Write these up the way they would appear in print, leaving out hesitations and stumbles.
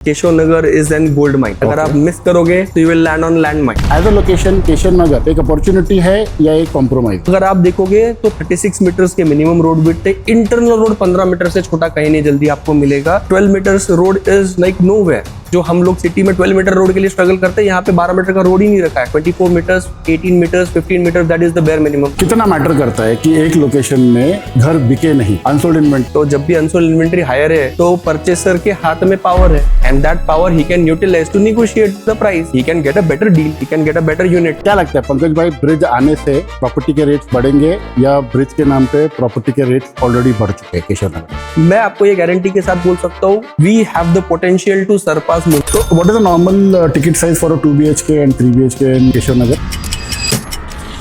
Keshav Nagar is an gold mine. अगर आप miss करोगे तो you will land on land mine. As a location Keshav Nagar एक अपॉर्चुनिटी है या एक कॉम्प्रोमाइज? अगर आप देखोगे तो 36 मीटर्स के मिनिमम रोड विड्थ है। इंटरनल रोड 15 मीटर से छोटा कहीं नहीं जल्दी आपको मिलेगा। 12 metres road is like nowhere. जो हम लोग सिटी में 12 मीटर रोड के लिए स्ट्रगल करते हैं, यहाँ पे 12 मीटर का रोड ही नहीं रखा है। 24 meters, 18 meters, 15 meters, that is the bare minimum. कितना मैटर करता है कि एक लोकेशन में घर बिके नहीं, अनसोल्ड इन्वेंटरी? तो जब भी अनसोल्ड इन्वेंटरी हायर है तो परचेसर के हाथ में पावर है, and that power he can utilize to negotiate the price. He can get a better deal, he can get a better unit. क्या लगता है पंकज भाई, ब्रिज आने से प्रॉपर्टी के रेट्स बढ़ेंगे या ब्रिज के नाम पे प्रॉपर्टी के रेट्स ऑलरेडी बढ़ चुके हैं केशव नगर? मैं आपको ये गारंटी के साथ बोल सकता हूँ, we have the potential to surpass Mumbai. तो what is the normal ticket size for 2 BHK and 3 BHK in Keshav Nagar?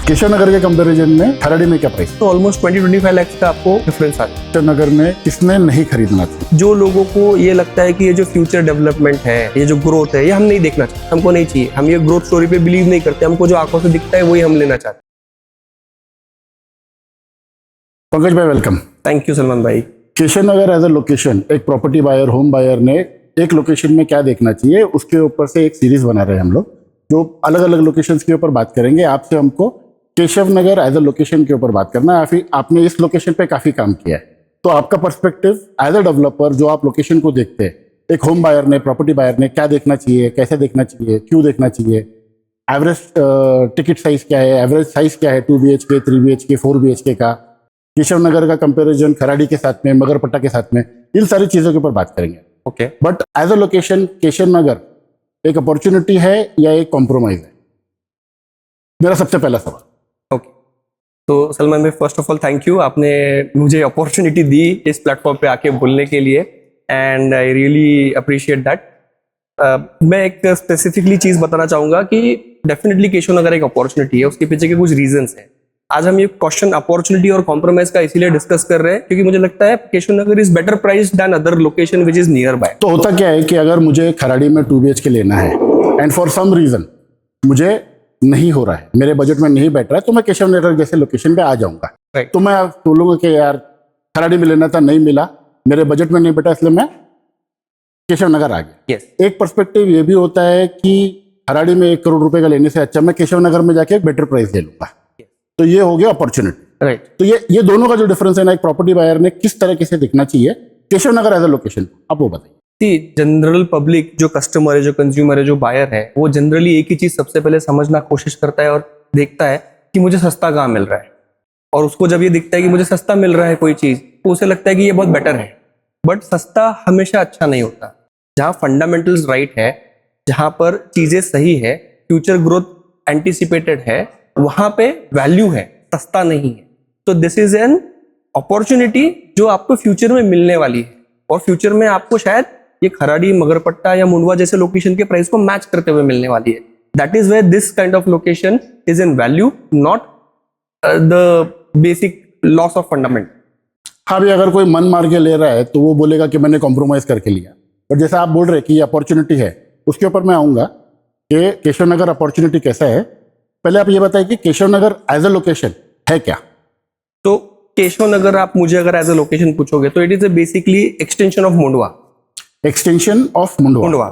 Keshav Nagar के कंपैरिजन में खराड़ी में क्या प्राइस? तो ऑलमोस्ट 20-25 लाख का आपको डिफरेंस आता है। केशव नगर में किसने नहीं खरीदना चाहिए? जो लोगों को ये लगता है कि ये जो फ्यूचर डेवलपमेंट है, ये जो ग्रोथ है, ये हम नहीं देखना चाहते, हमको नहीं चाहिए। हम ये ग्रोथ स्टोरी पे बिलीव नहीं करते। हमको जो आंखों से दिखता है वही हम लेना चाहते हैं। पंकज भाई वेलकम। थैंक यू सलमान भाई। केशव नगर एज अ लोकेशन, एक प्रॉपर्टी बायर, होम बायर ने एक लोकेशन में क्या देखना चाहिए, उसके ऊपर से एक सीरीज बना रहे हैं हम लोग, जो अलग अलग लोकेशंस के ऊपर बात करेंगे। आपसे हमको केशव नगर एज अ लोकेशन के ऊपर बात करना है। फिर आपने इस लोकेशन पे काफी काम किया है, तो आपका पर्सपेक्टिव एज अ डेवलपर, जो आप लोकेशन को देखते हैं, एक होम बायर ने, प्रॉपर्टी बायर ने क्या देखना चाहिए, कैसे देखना चाहिए, क्यों देखना चाहिए, एवरेज टिकट साइज क्या है, एवरेज साइज क्या है 2 BHK, 3 BHK, 4 BHK का, केशव नगर का कंपैरिजन खराड़ी के साथ में, मगरपट्टा के साथ में, इन सारी चीजों के ऊपर बात करेंगे। Okay. But as a location Keshav Nagar एक अपॉर्चुनिटी है या एक कॉम्प्रोमाइज है? मेरा सबसे पहला सवाल। ओके, तो सलमान भाई first of all thank you, आपने मुझे अपॉर्चुनिटी दी इस प्लेटफॉर्म पे आके बोलने के लिए, and I really appreciate that. मैं एक स्पेसिफिकली चीज बताना चाहूंगा कि डेफिनेटली केशव नगर एक अपॉर्चुनिटी है। उसके पीछे के कुछ रीजंस हैं। आज हम ये क्वेश्चन अपॉर्चुनिटी और कॉम्प्रोमाइज का इसीलिए डिस्कस कर रहे हैं क्योंकि मुझे लगता है Keshav Nagar is better price than other location which is nearby. तो होता क्या है कि अगर मुझे खराड़ी में 2 BHK लेना है एंड फॉर सम रीजन मुझे नहीं हो रहा है, मेरे बजट में नहीं बैठ रहा है, तो मैं केशव नगर जैसे लोकेशन पे आ जाऊंगा। Right. तो मैं बोलूंगा कि यार खराड़ी में लेना था, नहीं मिला, मेरे बजट में नहीं बैठा, इसलिए मैं केशव नगर आ गया। Yes. एक पर्सपेक्टिव ये भी होता है कि खराड़ी में 1 करोड़ रुपए का लेने से अच्छा मैं केशव नगर में जाके एक बेटर प्राइस ले लूंगा। तो ये हो गया अपॉर्चुनिटी। राइट। तो ये दोनों का जो डिफरेंस है ना, एक प्रॉपर्टी बायर ने किस तरीके से दिखना चाहिए केशव नगर एज अ लोकेशन, आप वो बताइए। जनरल पब्लिक, जो कस्टमर है, जो कंज्यूमर है, जो बायर है, वो जनरली एक ही चीज सबसे पहले समझना कोशिश करता है और देखता है कि मुझे सस्ता कहाँ मिल रहा है। और उसको जब ये दिखता है कि मुझे सस्ता मिल रहा है कोई चीज, तो उसे लगता है कि ये बहुत बेटर है। बट सस्ता हमेशा अच्छा नहीं होता। जहाँ फंडामेंटल्स राइट है, जहाँ पर चीजें सही है, फ्यूचर ग्रोथ एंटिसिपेटेड है, वहां पे वैल्यू है, सस्ता नहीं है। तो दिस इज एन अपॉर्चुनिटी जो आपको फ्यूचर में मिलने वाली है, और फ्यूचर में आपको शायद ये खराड़ी, मगरपट्टा या मुंडवा जैसे लोकेशन के प्राइस को मैच करते हुए मिलने वाली है। That is where this kind of location is in value, not the basic loss of fundament. हाँ भी, अगर कोई मन मार के ले रहा है तो वो बोलेगा कि मैंने कॉम्प्रोमाइज करके लिया। और जैसे आप बोल रहे हैं कि ये अपॉर्चुनिटी है, उसके ऊपर मैं आऊंगा कि केशव नगर अपॉर्चुनिटी कैसा है। पहले आप ये बताइए कि केशव नगर एज अ लोकेशन है क्या? तो केशव नगर, आप मुझे अगर एज अ लोकेशन पूछोगे तो it is basically extension of Mundhwa. Extension of Mundhwa.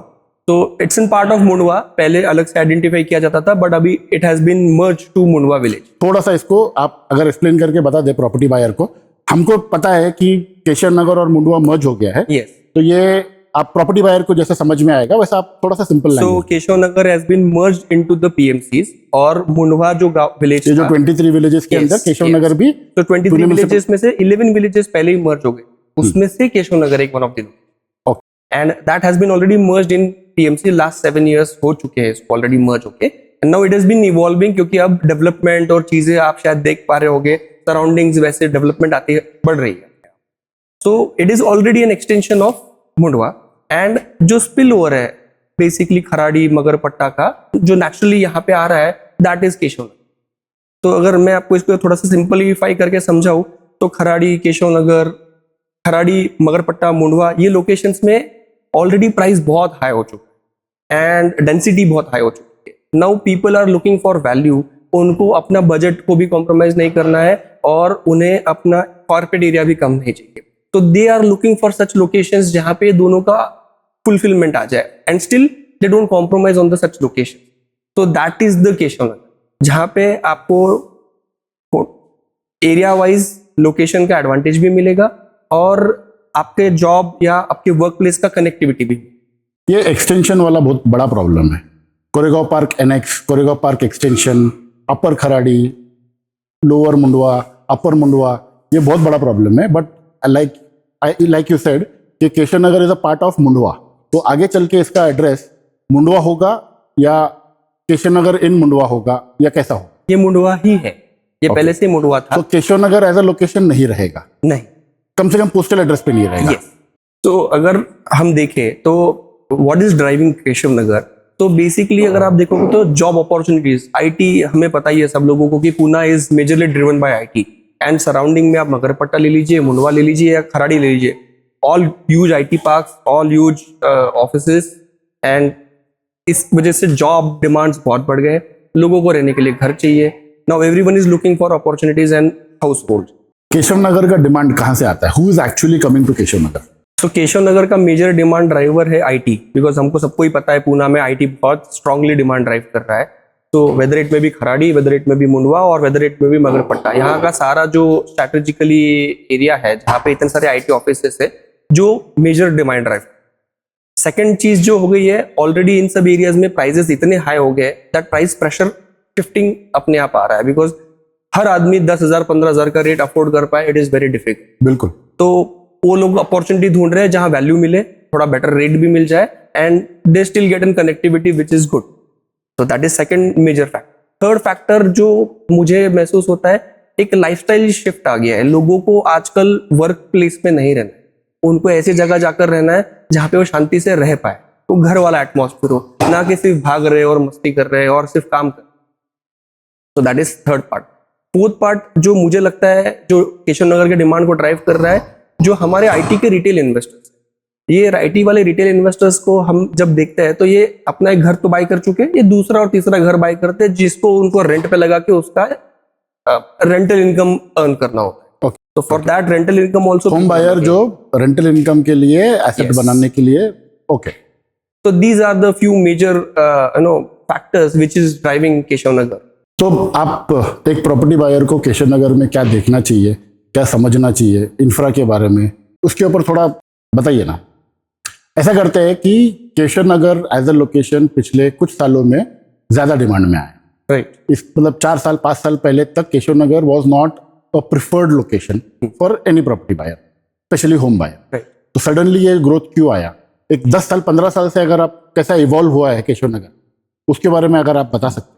तो it's in part of Mundhwa. पहले अलग से आइडेंटिफाई किया जाता था, बट अभी it has been merge to Mundhwa village. थोड़ा सा इसको आप अगर एक्सप्लेन करके बता दे प्रॉपर्टी बायर को। हमको पता है कि केशव नगर और मुंडवा मर्ज हो गया है। Yes. तो ये आप प्रॉपर्टी बायर को जैसे समझ में आएगा वैसा आप थोड़ा सा simple so Keshav Nagar has been merged into the PMCs, और मुंडवा जो विलेज, जो 23 विलेजेस के अंदर केशव नगर भी, तो 23 विलेजेस में से 11 विलेजेस पहले ही मर्ज हो गए। उसमें से केशव नगर एक one of the, and that has been already merged in PMC। Last 7 years हो चुके हैं इसको ऑलरेडी मर्ज होके, and now it has been evolving, क्योंकि अब डेवलपमेंट और चीजें आप शायद देख पा रहे होगे, सराउंडिंग्स वैसे डेवलपमेंट आती बढ़ रही है। So it is already an extension of Mundhwa, and जो स्पिल ओवर है बेसिकली खराड़ी, मगरपट्टा का, जो नेचुरली यहाँ पे आ रहा है, दैट इज केशव नगर। तो अगर मैं आपको इसको थोड़ा सा सिंपलीफाई करके समझाऊं तो खराड़ी, केशव नगर, खराड़ी, मगरपट्टा, मुंडवा, ये लोकेशंस में ऑलरेडी प्राइस बहुत हाई हो चुका है एंड डेंसिटी बहुत हाई हो चुकी है। Now people are looking for value. उनको अपना बजट को भी कॉम्प्रोमाइज नहीं करना है और उन्हें अपना कॉर्पोरेट एरिया भी कम नहीं चाहिए। तो they are looking for such locations जहाँ पे दोनों का फुलफिलमेंट आ जाए, and still they don't compromise on the such location. तो that is the Keshav Nagar, जहाँ पे आपको एरिया वाइज लोकेशन का एडवांटेज भी मिलेगा और आपके जॉब या आपके वर्क प्लेस का कनेक्टिविटी भी. ये एक्सटेंशन वाला बहुत बड़ा प्रॉब्लम है. Koregaon park annex, Koregaon park extension, upper Kharadi, lower Mundhwa, upper Mundhwa, ये बहुत बड़ा प्रॉब्लम है. बट लाइक यू सेड कि Keshav Nagar is a part of Mundhwa, तो आगे चल के इसका एड्रेस मुंडवा होगा या केशव नगर इन मुंडवा होगा या कैसा होगा? ये मुंडवा ही है, ये पहले से मुंडवा था. तो केशव नगर एज अ लोकेशन नहीं रहेगा, नहीं, कम से कम पोस्टल एड्रेस पे नहीं रहेगा. yes. तो अगर हम देखें तो what is driving Keshav Nagar, तो बेसिकली अगर आप देखोगे तो जॉब अपॉर्चुनिटीज, आईटी, हमें पता ही है सब लोगों को कि Pune is majorly driven by IT, and surrounding में आप मगरपट्टा ले लीजिए, मुंडवा ले लीजिए या खराड़ी ले लीजिए, all huge IT parks, all huge offices, and इस वजह से जॉब डिमांड्स बहुत बढ़ गए. लोगों को रहने के लिए घर चाहिए. Now everyone is looking for opportunities and household. Keshav Nagar का डिमांड कहाँ से आता है? Who is actually coming to Keshav Nagar? तो केशव नगर का मेजर डिमांड ड्राइवर है आईटी, बिकॉज हमको सबको ही पता है पुणे में आईटी बहुत स्ट्रांगली डिमांड ड्राइव कर रहा है. तो वेदर इट में भी खराड़ी, वेदर इट में भी मुंडवा और वेदर इट में भी मगरपट्टा, यहाँ का सारा जो स्ट्रैटेजिकली एरिया है जहाँ पे इतने सारे आईटी ऑफिसेस है, जो मेजर डिमांड ड्राइव. सेकेंड चीज जो हो गई है, ऑलरेडी इन सब एरियाज में प्राइजेस इतने हाई हो गए दैट प्राइस प्रेशर शिफ्टिंग अपने आप आ रहा है, बिकॉज हर आदमी 10,000 15,000 का रेट अफोर्ड कर पाए, इट इज वेरी डिफिकल्ट. बिल्कुल. तो वो लोग अपॉर्चुनिटी ढूंढ रहे हैं जहां वैल्यू मिले, थोड़ा बेटर रेट भी मिल जाए, and they still get in connectivity which is good. तो that is second major factor. Third factor जो मुझे महसूस होता है, एक लाइफस्टाइल शिफ्ट आ गया है. लोगों को आजकल वर्क प्लेस में नहीं रहना है, उनको ऐसी जगह जाकर रहना है जहाँ पे वो शांति से रह पाए, तो घर वाला एटमॉस्फेयर हो, ना कि सिर्फ भाग रहे और मस्ती कर रहे और सिर्फ काम कर. तो that is third part. Fourth part जो मुझे लगता है जो केशव नगर के डिमांड को ड्राइव कर रहा है, जो हमारे आईटी के रिटेल इन्वेस्टर्स, ये आईटी वाले रिटेल इन्वेस्टर्स को हम जब देखते हैं तो ये अपना एक घर तो बाय कर चुके हैं, ये दूसरा और तीसरा घर बाय करते हैं जिसको उनको रेंट पे लगा के उसका रेंटल इनकम अर्न करना होता है. तो for that rental income also home buyer जो रेंटल इनकम के लिए एसेट बनाने के लिए. ओके. तो these are the few major factors which is driving Keshav Nagar. तो आप एक प्रॉपर्टी बायर को केशव नगर में क्या देखना चाहिए, क्या समझना चाहिए इंफ्रा के बारे में, उसके ऊपर थोड़ा बताइए ना. ऐसा करते हैं कि केशव नगर एज अ लोकेशन पिछले कुछ सालों में ज्यादा डिमांड में आया. राइट. इस मतलब 4 साल 5 साल पहले तक Keshav Nagar was not a preferred location for any property buyer, especially home buyer. Right. तो सडनली ये ग्रोथ क्यों आया? एक 10 साल 15 साल से अगर आप कैसा इवॉल्व हुआ है केशव नगर, उसके बारे में अगर आप बता सकते.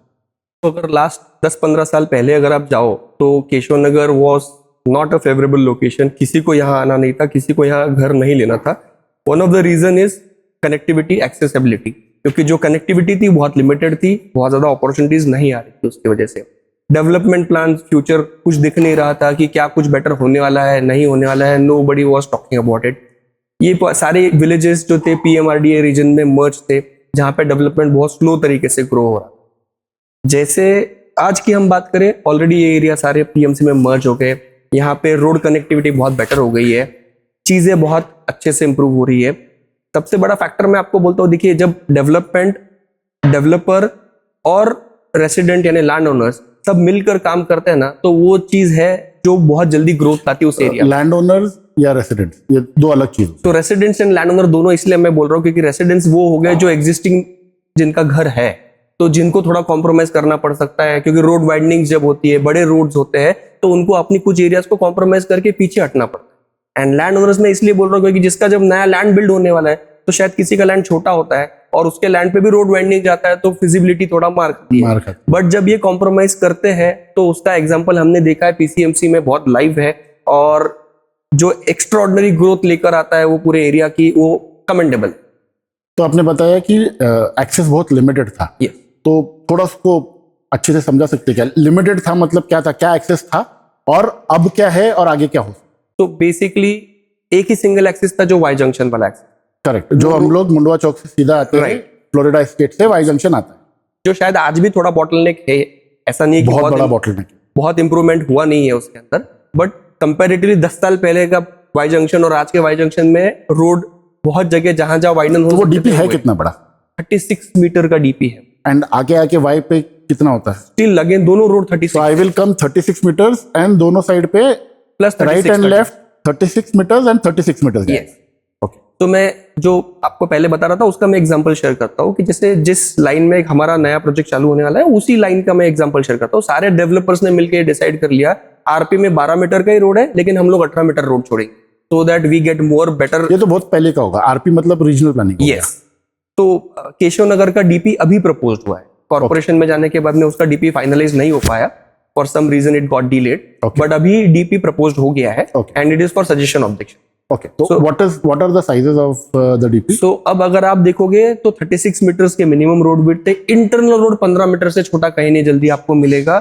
तो अगर लास्ट 10-15 साल पहले अगर आप जाओ तो Keshav Nagar was not a favourable location. किसी को यहाँ आना नहीं था, किसी को यहाँ घर नहीं लेना था. One of the reason is connectivity, accessibility, क्योंकि जो कनेक्टिविटी थी बहुत लिमिटेड थी, बहुत ज्यादा अपॉर्चुनिटीज नहीं आ रही थी. उसकी वजह से डेवलपमेंट प्लान, फ्यूचर कुछ दिख नहीं रहा था कि क्या कुछ बेटर होने वाला है, नहीं होने वाला है. Nobody was talking about it. ये सारे विलेजेस जो थे PMRDA रीजन में मर्ज थे, जहाँ पे डेवलपमेंट बहुत स्लो तरीके से ग्रो हो रहा. जैसे आज की हम बात करें, ऑलरेडी ये एरिया सारे PMC में मर्ज हो गए. यहाँ पे रोड कनेक्टिविटी बहुत बेटर हो गई है, चीजें बहुत अच्छे से इंप्रूव हो रही है. सबसे बड़ा फैक्टर मैं आपको बोलता हूँ, देखिए जब डेवलपमेंट, डेवलपर और रेसिडेंट यानी लैंड ओनर्स सब मिलकर काम करते हैं ना, तो वो चीज है जो बहुत जल्दी ग्रोथ लाती है उस एरिया. लैंड ओनर्स या रेसिडेंट्स, ये दो अलग चीज. तो रेसिडेंट्स एंड लैंड ओनर दोनों इसलिए मैं बोल रहा हूँ क्योंकि रेसिडेंट्स वो हो गए जो एग्जिस्टिंग जिनका घर है, तो जिनको थोड़ा कॉम्प्रोमाइज करना पड़ सकता है, क्योंकि रोड वाइडनिंग जब होती है, बड़े रोड्स होते हैं, तो उनको अपनी कुछ एरियाज को कॉम्प्रोमाइज करके पीछे हटना पड़ता है. एंड लैंड ओनर्स में इसलिए बोल रहा हूँ क्योंकि जिसका जब नया लैंड बिल्ड होने वाला है, तो शायद किसी का लैंड छोटा होता है और उसके लैंड पे भी रोड वाइडनिंग जाता है, तो फिजिबिलिटी थोड़ा मार खाती है. बट जब ये कॉम्प्रोमाइज करते हैं तो उसका एग्जाम्पल हमने देखा है PCMC में बहुत लाइव है, और जो एक्स्ट्राऑर्डिनरी ग्रोथ लेकर आता है वो पूरे एरिया की, वो कमेंडेबल. तो आपने बताया कि एक्सेस बहुत लिमिटेड था. yes. तो थोड़ा उसको अच्छे से समझा सकते क्या? लिमिटेड था मतलब क्या था, क्या एक्सेस था और अब क्या है और आगे क्या हो? तो बेसिकली एक ही सिंगल एक्सिस था, जो वाई जंक्शन वाला एक्सिस. करेक्ट. जो हम लोग मुंडवा चौक से सीधा आते हैं, फ्लोरिडा स्टेट से वाई जंक्शन आता है, जो शायद आज भी थोड़ा बॉटलनेक है. ऐसा नहीं कि बहुत बड़ा बॉटलनेक, बहुत इंप्रूवमेंट हुआ नहीं है उसके अंदर, बट कंपैरेटिवली 10 साल पहले का वाई जंक्शन और आज के वाई जंक्शन में रोड बहुत जगह जहां जहां वाइडन हो तो वो सकते डीपी थे, है हुए। कितना बड़ा? 36 मीटर का डीपी है। एंड आगे आके वाई पे कितना होता है? स्टिल लगे दोनों road 36 So I will come 36 meters and दोनों साइड पे plus right and left 36 meters and 36 meters Yes. Okay तो मैं जो आपको पहले बता रहा था उसका मैं एग्जांपल शेयर करता हूँ कि जैसे जिस लाइन में हमारा नया प्रोजेक्ट चालू होने वाला है उसी लाइन का मैं एग्जांपल शेयर करता हूँ। सारे डेवलपर्स ने मिलकर डिसाइड कर लिया आरपी में 12 मीटर का ही रोड है, लेकिन हम लोग 18 मीटर रोड छोड़ेंगे so that we get more better. ये तो बहुत पहले का होगा। आरपी मतलब रीजनल प्लानिंग। यस। तो केशव नगर का डीपी अभी प्रपोज हुआ है, कॉर्पोरेशन में जाने के बाद में उसका डीपी फाइनलाइज नहीं हो पाया, for some reason it got delayed, but अभी डीपी प्रपोज्ड हो गया है and it is for suggestion objection. Okay, तो what are the sizes of the DP? So अब अगर आप देखोगे तो 36 मीटर्स के मिनिमम रोड विड्थ है। इंटरनल रोड 15 मीटर से छोटा कहीं नहीं जल्दी आपको मिलेगा।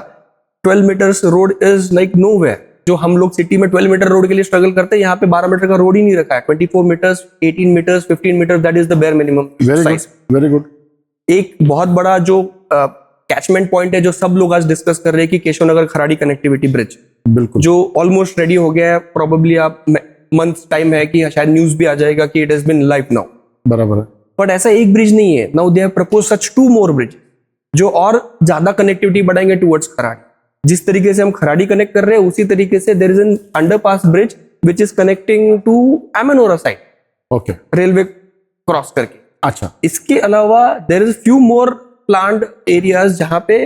12 metres road is like nowhere. जो हम लोग सिटी में 12 मीटर रोड के लिए स्ट्रगल करते हैं, यहाँ पे 12 मीटर का रोड ही नहीं रखा है। 24 meters, 18 meters, 15 meter, that is the bare minimum size. Very good. एक बहुत बड़ा जो कैचमेंट पॉइंट है जो सब लोग आज डिस्कस कर रहे हैं कि केशव नगर खराड़ी कनेक्टिविटी ब्रिज, बिल्कुल, जो ऑलमोस्ट रेडी हो गया है। प्रोबेबली आप मंथ्स टाइम है कि शायद न्यूज भी आ जाएगा कि it has been live now. बराबर है। बट ऐसा एक ब्रिज नहीं है। Now they have propose such 2 more bridge जो और ज्यादा कनेक्टिविटी बढ़ाएंगे टुवर्ड्स खराड़ी। जिस तरीके से हम खराड़ी कनेक्ट कर रहे हैं उसी तरीके से there is an underpass bridge which is connecting to Amanora side, okay, railway cross करके। अच्छा, इसके अलावा there is few more planned areas जहां पे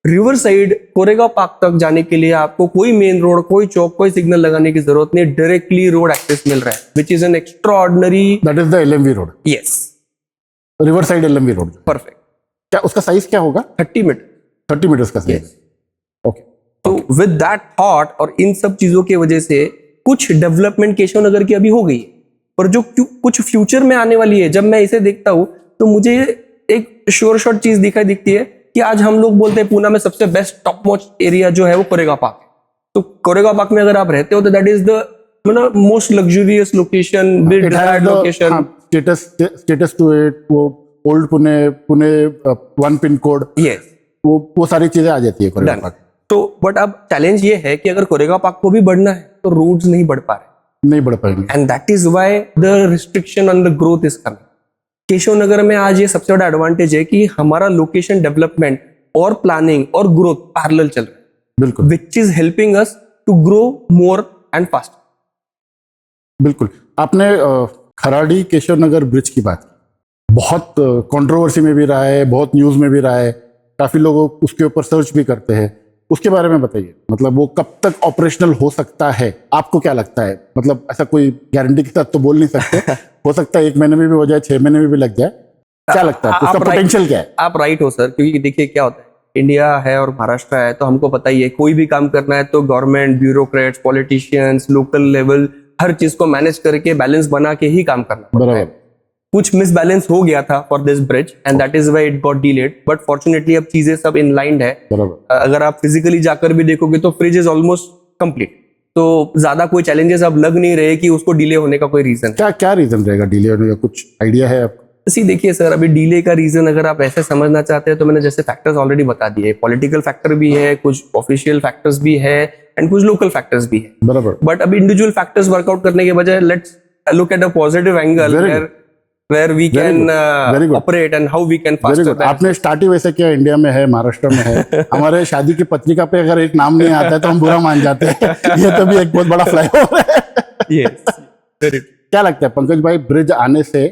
रिवर साइड कोरेगांव पार्क तक जाने के लिए आपको कोई मेन रोड, कोई चौक, कोई सिग्नल लगाने की जरूरत नहीं, डायरेक्टली रोड एक्सेस मिल रहा है, which is an extraordinary. That is the LMV road. Yes, river side LMV road. Perfect. क्या उसका साइज क्या होगा? 30 मीटर। 30 मीटर्स का साइज। ओके, तो विद दैट थॉट और इन सब चीजों की वजह से कुछ डेवलपमेंट केशव नगर की अभी हो गई है, पर जो कुछ फ्यूचर में आने वाली है, जब मैं इसे देखता हूं तो मुझे एक श्योर शॉट चीज दिखती है कि आज हम लोग बोलते हैं पूना में सबसे बेस्ट टॉप मोस्ट एरिया जो है वो कोरेगांव पार्क है। तो कोरेगांव पार्क में अगर आप रहते हो तो that is the most luxurious location, location, status to it, वो old Pune 1 pin code, yes, वो सारी चीजें आ जाती है कोरेगांव पार्क। तो बट अब चैलेंज ये है कि अगर कोरेगांव पार्क को भी बढ़ना है तो रोड्स नहीं बढ़ पा रहे, नहीं बढ़ पाएंगे, and that is why the restriction on the growth is coming. Keshav Nagar में आज ये सबसे बड़ा एडवांटेज है कि हमारा लोकेशन डेवलपमेंट और प्लानिंग और ग्रोथ पैरेलल चल रहा है, बिल्कुल, which is helping us to grow more and fast. बिल्कुल। आपने खराड़ी केशव नगर ब्रिज की बात की, बहुत कंट्रोवर्सी में भी रहा है, बहुत न्यूज में भी रहा है, काफी लोग उसके ऊपर सर्च भी करते हैं। उसके बारे में बताइए, मतलब वो कब तक ऑपरेशनल हो सकता है? आपको क्या लगता है? मतलब ऐसा कोई गारंटी के साथ तो बोल नहीं सकते, हो सकता है 1 महीने में भी हो जाए, 6 महीने में भी लग जाए। क्या लगता है उसका पोटेंशियल क्या है? आप राइट हो सर, क्योंकि देखिए क्या होता है, इंडिया है और महाराष्ट्र है तो हमको पता ही है कोई भी काम करना है तो government, bureaucrats, politicians, local level, हर चीज को मैनेज करके बैलेंस बना के ही काम करना पड़ता है। कुछ मिसबैलेंस हो गया था for this bridge and that is why it got delayed, but fortunately अब चीजें सब इन लाइन है। अगर आप फिजिकली जाकर भी देखोगे तो ब्रिज इज ऑलमोस्ट कंप्लीट, तो ज्यादा कोई चैलेंजेस अब लग नहीं रहे कि उसको डिले होने का कोई रीजन। क्या रीजन रहेगा डिले होने का? कुछ आइडिया है आपको? सी देखिए सर, अभी डिले का रीजन अगर आप ऐसे समझना चाहते हैं तो मैंने जैसे फैक्टर्स ऑलरेडी बता दिए, पॉलिटिकल फैक्टर भी है, कुछ ऑफिशियल फैक्टर्स भी है एंड कुछ लोकल फैक्टर्स भी है। बराबर। बट अब इंडिविजुअल फैक्टर्स वर्कआउट करने के बजाय let's look at a positive angle where we can operate and how we can faster that. आपने स्टार्ट ही वैसे किया, इंडिया में है, महाराष्ट्र में है। हमारे शादी की पत्रिका पे अगर एक नाम नहीं आता है तो हम बुरा मान जाते हैं। ये तो भी एक बहुत बड़ा फ्लाईओवर है। Yes, very true. क्या लगता है पंकज भाई, ब्रिज आने से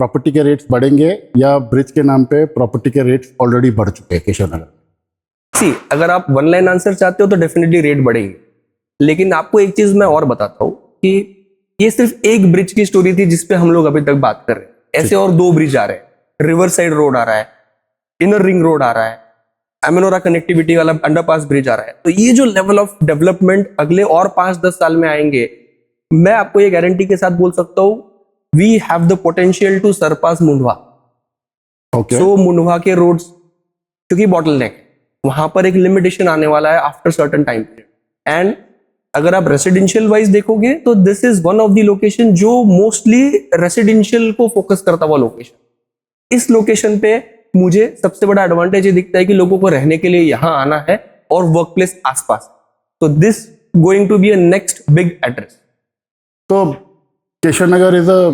प्रॉपर्टी के रेट्स बढ़ेंगे या ब्रिज के नाम पे प्रॉपर्टी के रेट्स ऑलरेडी बढ़ चुके हैं केशव नगर? सी, अगर आप 1 लाइन आंसर चाहते हो तो डेफिनेटली रेट बढ़ेंगे, लेकिन आपको एक चीज मैं और बताता हूँ कि ये सिर्फ एक ब्रिज की स्टोरी थी जिसपे हम लोग अभी तक बात कर रहे हैं। ऐसे और 2 ब्रिज आ रहे हैं, रिवर साइड रोड आ रहा है, इनर रिंग रोड आ रहा है, एमनोरा कनेक्टिविटी वाला अंडरपास ब्रिज आ रहा है। तो ये जो लेवल ऑफ डेवलपमेंट अगले और 5-10 साल में आएंगे, मैं आपको ये गारंटी के साथ बोल सकता हूं, we have the potential to surpass Mundhwa. Okay, so Mundhwa के रोड्स क्योंकि बॉटलनेक, वहां पर एक लिमिटेशन आने वाला है after certain time period. And अगर आप रेसिडेंशियल वाइज देखोगे तो this is one of the location जो मोस्टली रेसिडेंशियल को फोकस करता हुआ लोकेशन। इस लोकेशन पे मुझे सबसे बड़ा एडवांटेज ये दिखता है कि लोगों को रहने के लिए यहां आना है और वर्क प्लेस आसपास, तो this going to be a next big address. तो Keshav Nagar is a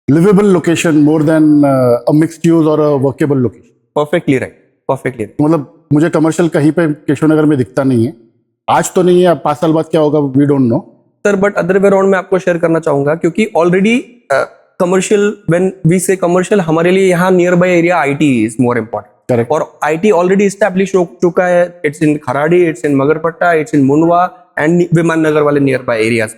liveable location more than a mixed use और a workable location. Perfectly right, perfectly right. मतलब मुझे कमर्शियल कहीं पे केशव नगर में दिखता नहीं है, आज तो नहीं है, अब 5 साल बाद क्या होगा we don't know. Sir but other way around मैं आपको शेयर करना चाहूंगा, क्योंकि already commercial, when we say commercial, हमारे लिए यहाँ near by area IT is more important. Correct. और आईटी ऑलरेडी इस्टेब्लिश हो चुका है। It's in Kharadi, it's in Magarpatta, it's in Mundhwa and Viman Nagar वाले नियर बाय एरियाज।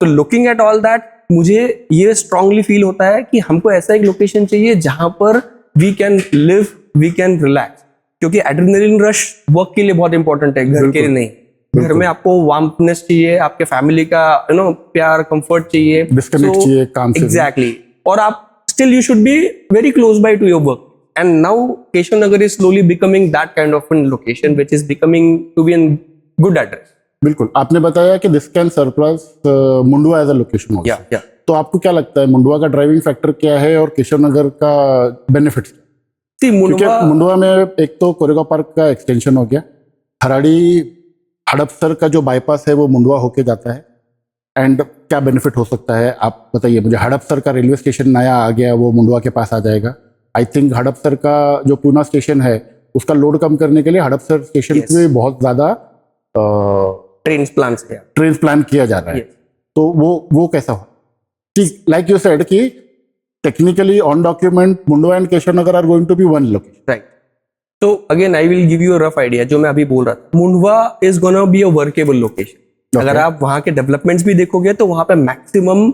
तो लुकिंग एट ऑल दैट, मुझे ये स्ट्रांगली फील होता है कि हमको ऐसा एक लोकेशन चाहिए जहां पर we can live, we can relax, क्योंकि एड्रेनलिन रश वर्क के लिए बहुत इंपॉर्टेंट है, घर के लिए नहीं। घर में आपको वार्मनेस चाहिए, आपके फैमिली का प्यार, कंफर्ट चाहिए, डिस्कनेक्ट चाहिए काम से। एग्जैक्टली। और आप still you should be very close by to your work, and now Keshav Nagar is slowly becoming that kind of an location which is becoming to be an good address. बिल्कुल, आपने बताया कि this can surplus Mundhwa as a location also. या तो आपको क्या लगता है मुंडवा का ड्राइविंग फैक्टर क्या है और केशव नगर का बेनिफिट्स? क्योंकि मुंडवा में एक तो कोरेगांव पार्क का एक्सटेंशन हो गया, हराड़ी हड़पसर का जो बाईपास है वो मुंडवा होके जाता है, एंड क्या बेनिफिट हो सकता है आप बताइए मुझे। हड़पसर का रेलवे स्टेशन नया आ गया, वो मुंडवा के पास आ जाएगा। आई थिंक हड़पसर का जो पूना स्टेशन है उसका लोड कम करने के लिए हड़पसर स्टेशन Yes. पे बहुत ज्यादा ट्रेन प्लान किया जा रहा है। Yes. तो वो कैसा हो? ठीक, लाइक यू सेड कि technically on document Mundhwa and Keshav Nagar are going to be one location, right. तो again I will give you a rough idea, जो मैं अभी बोल रहा था। Mundhwa is gonna be a workable location. अगर आप वहां के डेवलपमेंट्स भी देखोगे तो वहां पे मैक्सिमम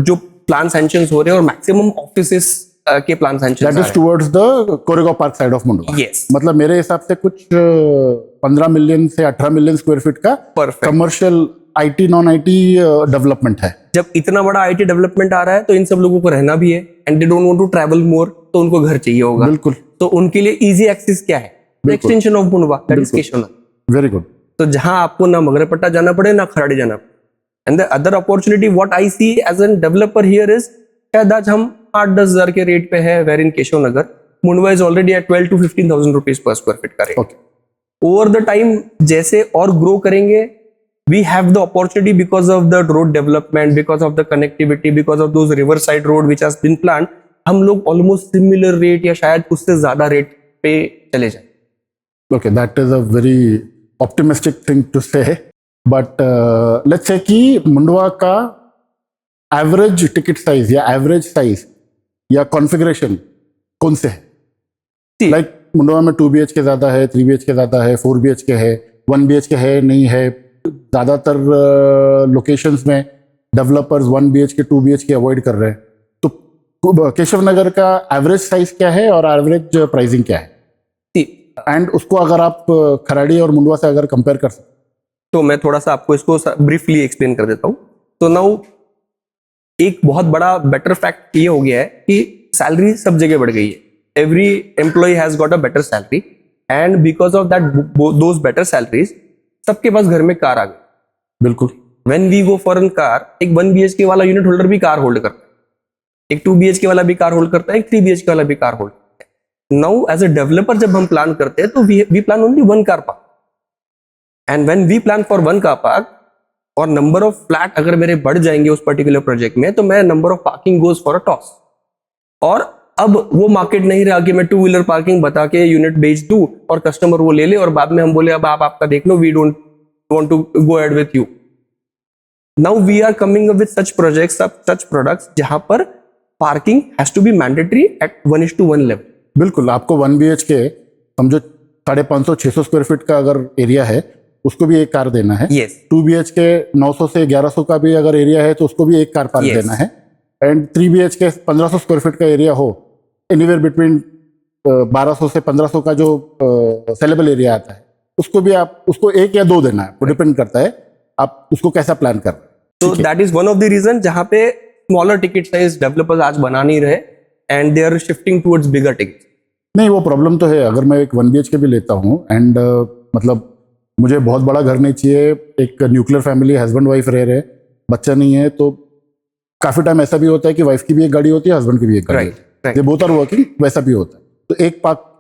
जो प्लान सैंक्शन हो रहे हैं और मैक्सिमम ऑफिसेस के plan sanction that is towards the Koregaon park side of Mundhwa. Yes, मतलब मेरे हिसाब से कुछ 15 मिलियन से 18 मिलियन स्क्वायर फीट का perfect commercial IT non IT development है। जब इतना बड़ा आईटी डेवलपमेंट आ रहा है तो इन सब लोगों को रहना भी है, and they don't want to travel more, तो उनको घर चाहिए होगा। बिल्कुल। तो उनके लिए इजी एक्सेस क्या है? Extension of Mundhwa, that is Keshav Nagar. Very good. तो जहां आपको ना मगरपट्टा जाना पड़े ना खराड़ी जाना पड़े। And the other opportunity what I see as an developer here is, शायद आज हम 8-10 हजार के रेट पे है, where in Keshav Nagar Mundhwa is already at 12 to 15,000 rupees per square feet का rate. Okay, over the time जैसे और ग्रो करेंगे, we have the opportunity because of the road development, because of the connectivity, because of those riverside road which has been planned, हम लोग almost similar rate या शायद उससे ज्यादा rate पे चले जाए। okay, that is a very optimistic thing to say, but let's say कि मुंडवा का एवरेज टिकट साइज या एवरेज साइज या कॉन्फ़िगरेशन कौन से है? लाइक मुंडवा में 2 BHK ज्यादा है, 3 BHK ज्यादा है, 4 BHK है, 1 BHK है नहीं है? ज्यादातर लोकेशंस में डेवलपर्स 1 BHK 2 BHK अवॉइड कर रहे हैं। तो केशव नगर का एवरेज साइज क्या है और एवरेज प्राइसिंग क्या है? एंड उसको अगर आप खराड़ी और मुंडवा से अगर कंपेयर कर सकते तो मैं थोड़ा सा आपको इसको ब्रीफली एक्सप्लेन कर देता हूँ। तो नाउ एक बहुत बड़ा बेटर फैक्ट ये हो गया है कि सैलरी सब जगह बढ़ गई है। Every employ has got a better salary, and because of that those better salaries सबके पास घर में कार आ गई। बिल्कुल। When we go for an car, एक 1 BHK वाला यूनिट होल्डर भी कार होल्ड करता है, एक 2 BHK वाला भी कार होल्ड करता है, एक 3 BHK वाला भी car hold. Now as a developer जब हम प्लान करते हैं तो we plan only 1 car park, and when we plan for 1 car park और नंबर ऑफ फ्लैट अगर मेरे बढ़ जाएंगे उस पर्टिकुलर प्रोजेक्ट में, तो मैं number of parking goes for a toss. और अब वो मार्केट नहीं रहा कि मैं 2 व्हीलर पार्किंग बता के यूनिट बेच दूं और कस्टमर वो ले ले और बाद में हम बोले अब आप आपका देख लो, we don't want to go ahead with you. Now we are coming up with such projects, such products जहां पर parking has to be mandatory at 1:1 level. बिल्कुल, आपको 1 BHK समझो 550-600 स्क्वायर फीट का अगर एरिया है उसको भी एक कार देना है। Yes. 2 BHK 900 से 1100 का भी अगर एरिया है तो उसको भी एक कार पार्क Yes. देना है। एंड 3 BHK 1500 स्क्वायर फीट का एरिया हो, एनीवेयर बिटवीन 1200 से 1500 का जो सेलेबल एरिया आता है उसको भी आप उसको 1 या 2 देना है। वो डिपेंड करता है आप उसको कैसा प्लान कर रहे हैं। तो that is one of the reason जहां पे स्मॉलर टिकट साइज डेवलपर्स आज बना नहीं रहे, and they are shifting towards bigger ticket. नहीं, वो प्रॉब्लम तो है। अगर मैं एक 1 BHK भी लेता हूँ एंड मतलब मुझे बहुत बड़ा घर नहीं चाहिए, एक न्यूक्लियर फैमिली, हस्बैंड वाइफ रह रहे, बच्चा नहीं है, तो काफी टाइम ऐसा भी होता है कि वाइफ की भी एक गाड़ी होती है, हस्बैंड की भी एक गाड़ी होती है, बोथ आर वर्किंग, वैसा भी होता है। तो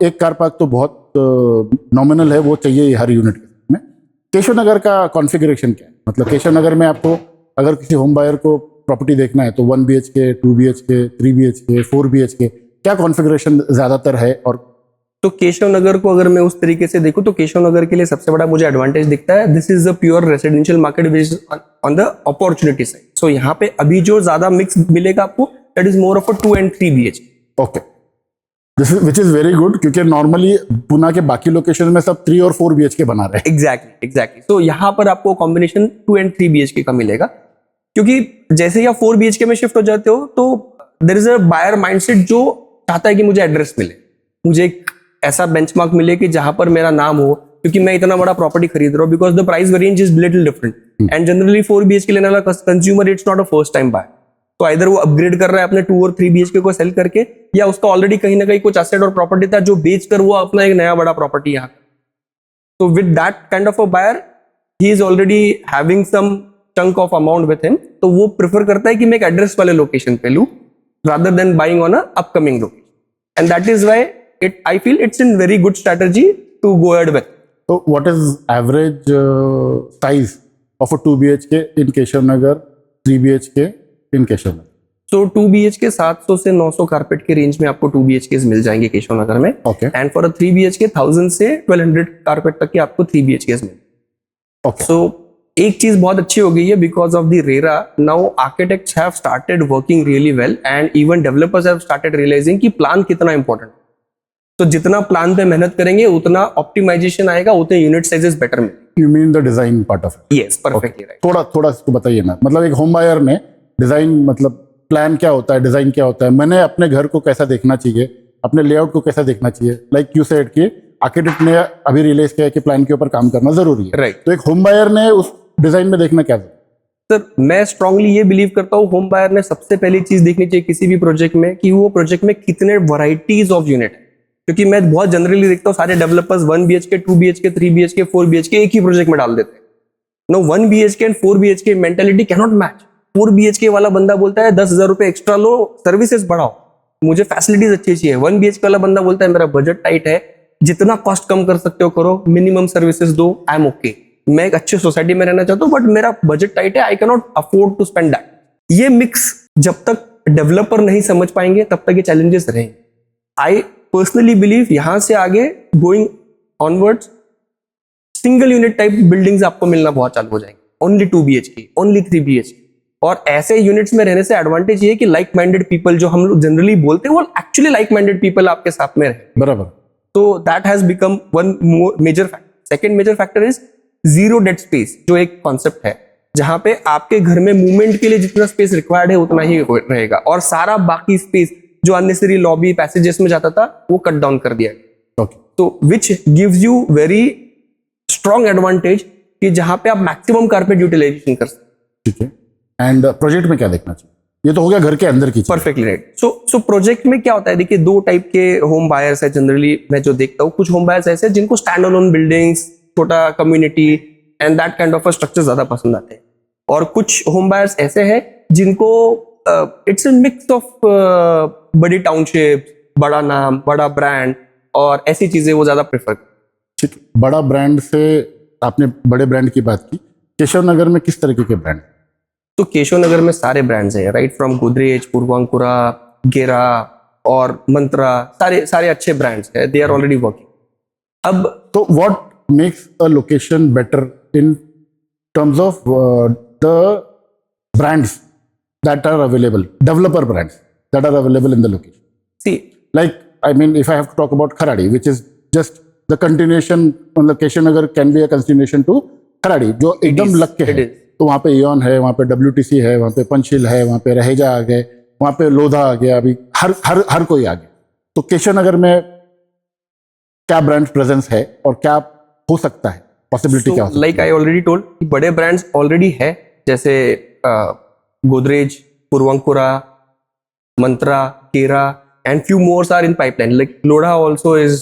एक कार पार्क तो बहुत नॉमिनल है, वो चाहिए हर यूनिट में। केशव नगर का कॉन्फ़िगरेशन क्या है? मतलब केशव नगर में आपको अगर किसी होम बायर को प्रॉपर्टी देखना है तो 1 BHK, 2 BHK, 3 BHK, 4 BHK, क्या कॉन्फ़िगरेशन ज्यादातर है? और तो केशव नगर को अगर मैं उस तरीके से देखूं तो केशव नगर के लिए सबसे बड़ा मुझे एडवांटेज दिखता है, this is the pure residential market which on the opportunity side. So यहाँ पे अभी जो ज्यादा मिक्स मिलेगा आपको, that is more of a 2 and 3 BHK। Okay, this is which is very good, क्योंकि नॉर्मली पुणे के बाकी लोकेशन में सब 3 और 4 BHK बना रहे हैं। एग्जैक्टली। तो यहाँ पर आपको कॉम्बिनेशन 2 and 3 BHK का मिलेगा, क्योंकि जैसे ही आप 4 BHK में शिफ्ट हो जाते हो तो there is a buyer mindset जो चाहता है कि मुझे एड्रेस मिले, मुझे एक ऐसा बेंचमार्क मिले कि जहां पर मेरा नाम हो, क्योंकि मैं इतना बड़ा प्रॉपर्टी खरीद रहा हूँ, because the price range is little different and generally 4 BHK लेने वाला consumer it's not a first time buy. तो इधर वो अपग्रेड कर रहा है अपने 2 और 3 BHK को सेल करके, या उसका ऑलरेडी कहीं ना कहीं कुछ एसेट और प्रॉपर्टी था जो बेच कर वो अपना एक नया बड़ा प्रॉपर्टी यहाँ। तो with that kind of a buyer he is already having some chunk of amount with him, तो वो प्रेफर करता है कि मैं एक एड्रेस वाले लोकेशन पे लूं rather than buying on a upcoming location, and that is why I feel it's in very good strategy to go ahead with. So what is average size of a 2 BHK in Keshav Nagar, 3 BHK in Keshav Nagar? So 2 BHK 700 से 900 carpet के range में आपको 2 BHKs मिल जाएंगे केशव नगर में। Okay. And for a 3 BHK 1000 से 1200 carpet तक के आपको 3 BHKs मिल। Okay. So एक चीज बहुत अच्छी हो गई है, because of the RERA now architects have started working really well and even developers have started realizing कि प्लान कितना इंपॉर्टेंट। तो जितना प्लान पे मेहनत करेंगे उतना ऑप्टिमाइजेशन आएगा, उतने यूनिट साइजेस बेटर मिलेंगे। You mean the design part of it? Yes, perfectly right. थोड़ा इसको बताइए ना, मतलब एक होम बायर ने डिजाइन, मतलब प्लान क्या होता है, डिजाइन क्या होता है, मैंने अपने घर को कैसा देखना चाहिए, अपने लेआउट को कैसा देखना चाहिए, लाइक यू सेड कि आर्किटेक्ट ने अभी रियलाइज किया कि प्लान के ऊपर काम करना जरूरी है, राइट। तो एक होम बायर ने उस डिजाइन में देखना क्या है? सर मैं स्ट्रांगली ये बिलीव करता हूँ, होम बायर ने सबसे पहली चीज देखनी चाहिए किसी भी प्रोजेक्ट में कि वो प्रोजेक्ट में कितने वैरायटीज ऑफ यूनिट है। क्योंकि मैं बहुत जनरली देखता हूँ सारे developers 1 BHK, 2 BHK, 3 BHK, 4 BHK एक ही प्रोजेक्ट में डाल देते हैं। No 1 BHK and 4 BHK mentality can not match. 4 BHK वाला बंदा बोलता है 10,000 रुपए एक्स्ट्रा लो, सर्विसेज बढ़ाओ, मुझे फैसिलिटीज अच्छी चाहिए। 1 BHK वाला बंदा बोलता है मेरा बजट टाइट है, जितना कॉस्ट कम कर सकते हो करो, मिनिमम सर्विसेज दो, आई एम ओके। मैं एक अच्छी सोसाइटी में रहना चाहता हूँ बट मेरा बजट टाइट है, I can not afford to spend that. ये मिक्स जब तक डेवलपर नहीं समझ पाएंगे तब तक ये चैलेंजेस रहेंगे। आई पर्सनली बिलीव यहां से आगे going onwards single unit type buildings आपको मिलना बहुत चालू हो जाएंगे, ओनली 2 BHK, ओनली 3 BHK। और ऐसे यूनिट्स में रहने से एडवांटेज ये कि लाइक माइंडेड पीपल जो हम लोग जनरली बोलते हैं वो एक्चुअली लाइक माइंडेड पीपल आपके साथ में रहे। बराबर। तो that has become one major factor. Second major factor is zero dead space, जो एक कॉन्सेप्ट है जहां पे आपके घर में मूवमेंट के लिए जितना स्पेस रिक्वायर्ड है उतना ही रहेगा, और सारा बाकी स्पेस जो अननेसेसरी लॉबी पैसेजेस में जाता था वो कट डाउन कर दिया गया। ओके, तो which gives you very strong advantage कि जहां पे आप मैक्सिमम कारपेट यूटिलाइजेशन कर सकते। ठीक है। एंड प्रोजेक्ट में क्या देखना चाहिए? ये तो हो गया घर के अंदर की चीज। Perfectly right. सो प्रोजेक्ट में क्या होता है, देखिए 2 टाइप के होम बायर्स है जनरली मैं जो देखता हूँ। कुछ होम बायर्स ऐसे हैं जिनको स्टैंड अलोन बिल्डिंग्स, छोटा community and that kind of structure ज्यादा पसंद आते हैं, और कुछ होम बायर्स ऐसे हैं जिनको इट्स अ मिक्स ऑफ बड़ी टाउनशिप, बड़ा नाम, बड़ा ब्रांड और ऐसी चीजें वो ज्यादा प्रेफर करते हैं। ठीक है। बड़ा ब्रांड से आपने बड़े ब्रांड की बात की, केशव नगर में किस तरीके के ब्रांड? तो केशव नगर में सारे ब्रांड्स हैं, राइट फ्रॉम गोदरेज, पूर्वांकुरा, गेरा और मंत्रा, सारे अच्छे ब्रांड्स हैं, दे आर ऑलरेडी वर्किंग। अब तो what makes a location better in terms of the brands that are available, developer brands that are available in the location? See, like I mean, if I have to talk about Kharadi, which is just the continuation, location अगर can be a continuation to Kharadi, जो एकदम लग के है, तो वहाँ पे Ian है, वहाँ पे WTC है, वहाँ पे पंचशील है, वहाँ पे रहेजा आ गए, वहाँ पे लोधा आ गया, अभी हर कोई आ गया। तो केशव नगर में क्या ब्रांड प्रेजेंस है और क्या हो सकता है, पॉसिबिलिटी क्या हो सकती है? लाइक आई ऑलरेडी टोल्ड, बड़े ब्रांड्स ऑलरेडी है, जैसे गोदरेज, पूर्वांकुरा, मंत्रा, केरा and few more are in pipeline. Like Lodha also is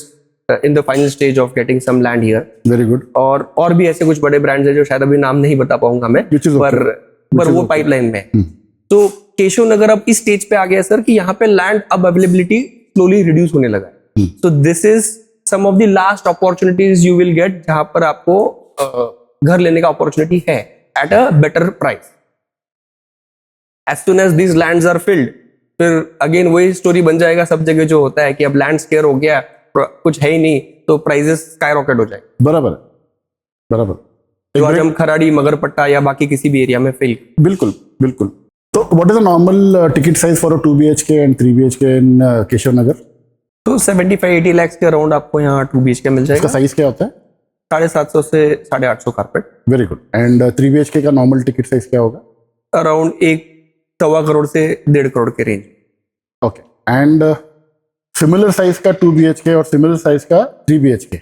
in the final stage of getting some land here. Very good. और भी ऐसे कुछ बड़े ब्रांड्स हैं जो शायद अभी नाम नहीं बता पाऊंगा मैं, पर वो पाइपलाइन में। तो केशव नगर अब इस स्टेज पे आ गया सर कि यहाँ पे लैंड अब अवेलेबिलिटी स्लोली रिड्यूस होने लगा है। तो this is some of the last opportunities you will get जहां पर आपको घर लेने का अपॉर्चुनिटी है at a better price. As soon as this lands are filled, फिर अगेन वही स्टोरी बन जाएगा सब जगह जो होता है कि अब लैंड स्केयर हो गया, कुछ है ही नहीं, तो प्राइसेस स्काई रॉकेट हो जाए। बराबर बराबर। तो आज हम खराड़ी, मगरपट्टा या बाकी किसी भी एरिया में फेल। बिल्कुल बिल्कुल। तो what is the normal ticket size for a 2 BHK and 3 BHK in Keshav Nagar? तो 75-80 लाख के अराउंड आपको यहाँ 2 BHK मिल इसका जाएगा। साइज क्या होता है? 750 से 850 carpet. Very good. And 3 BHK का नॉर्मल टिकट साइज क्या होगा? अराउंड 1.25 करोड़ से 1.5 करोड़ के range. Okay. And similar size का 2 BHK और सिमिलर साइज का 3 BHK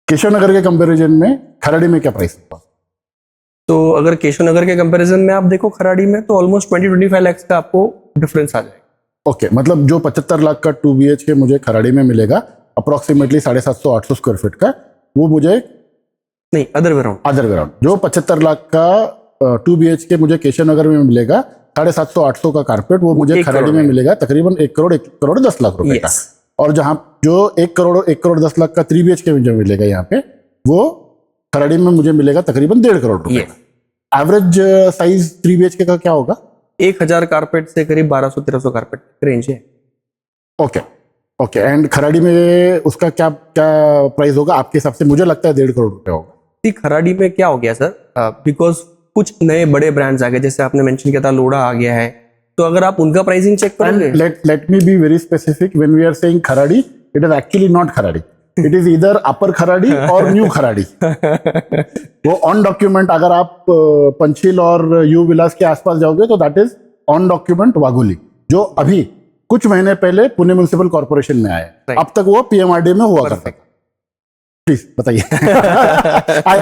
केशव नगर के कंपैरिजन में खराड़ी में क्या प्राइस होगा? तो अगर केशव नगर के कंपैरिजन में आप देखो खराड़ी में, तो ऑलमोस्ट 20-25 लाख का आपको डिफरेंस आ जाएगा। ओके, मतलब जो 75 लाख का 2 BHK मुझे खराड़ी में मिलेगा अप्रोक्सीमेटली 750-800 स्क्वायर फीट का, वो मुझे नहीं, अदर वे राउंड जो 75 लाख का 2 BHK मुझे केशव नगर में मिलेगा 750-800 का कारपेट, वो मुझे 1 खराड़ी करोड़ में मिलेगा तकरीबन 1 करोड़ 10 लाख रुपए का। Yes. और जहां जो 1 करोड़ 10 लाख का 3 BHK में जो मिलेगा यहाँ पे, वो खराड़ी में मुझे मिलेगा तकरीबन 1.5 करोड़ रुपए Yes. का। एवरेज साइज 3 BHK का क्या होगा? 1000 कारपेट से करीब 1200-1300 कारपेट रेंज है। Okay okay. एंड खराड़ी में उसका क्या क्या प्राइस होगा आपके हिसाब से? मुझे लगता है 1.5 करोड़ रुपए होगा। सी खराड़ी में क्या हो गया सर, बिकॉज कुछ नए बड़े ब्रांड्स आ गए, जैसे आपने मेंशन किया था लोड़ा आ गया है, तो अगर आप उनका प्राइसिंग चेक करोगे। let me be very specific. When we are saying Kharadi, it is actually not Kharadi. It is either अपर खराड़ी और न्यू खराड़ी। वो ऑन डॉक्यूमेंट, अगर आप पंचील और यू विलास के आसपास जाओगे तो that is on document Wagholi, जो अभी कुछ महीने पहले पुणे म्युनिसिपल कॉर्पोरेशन में आया। Right. अब तक वो PMRD में हुआ करता था। प्लीज बताइए।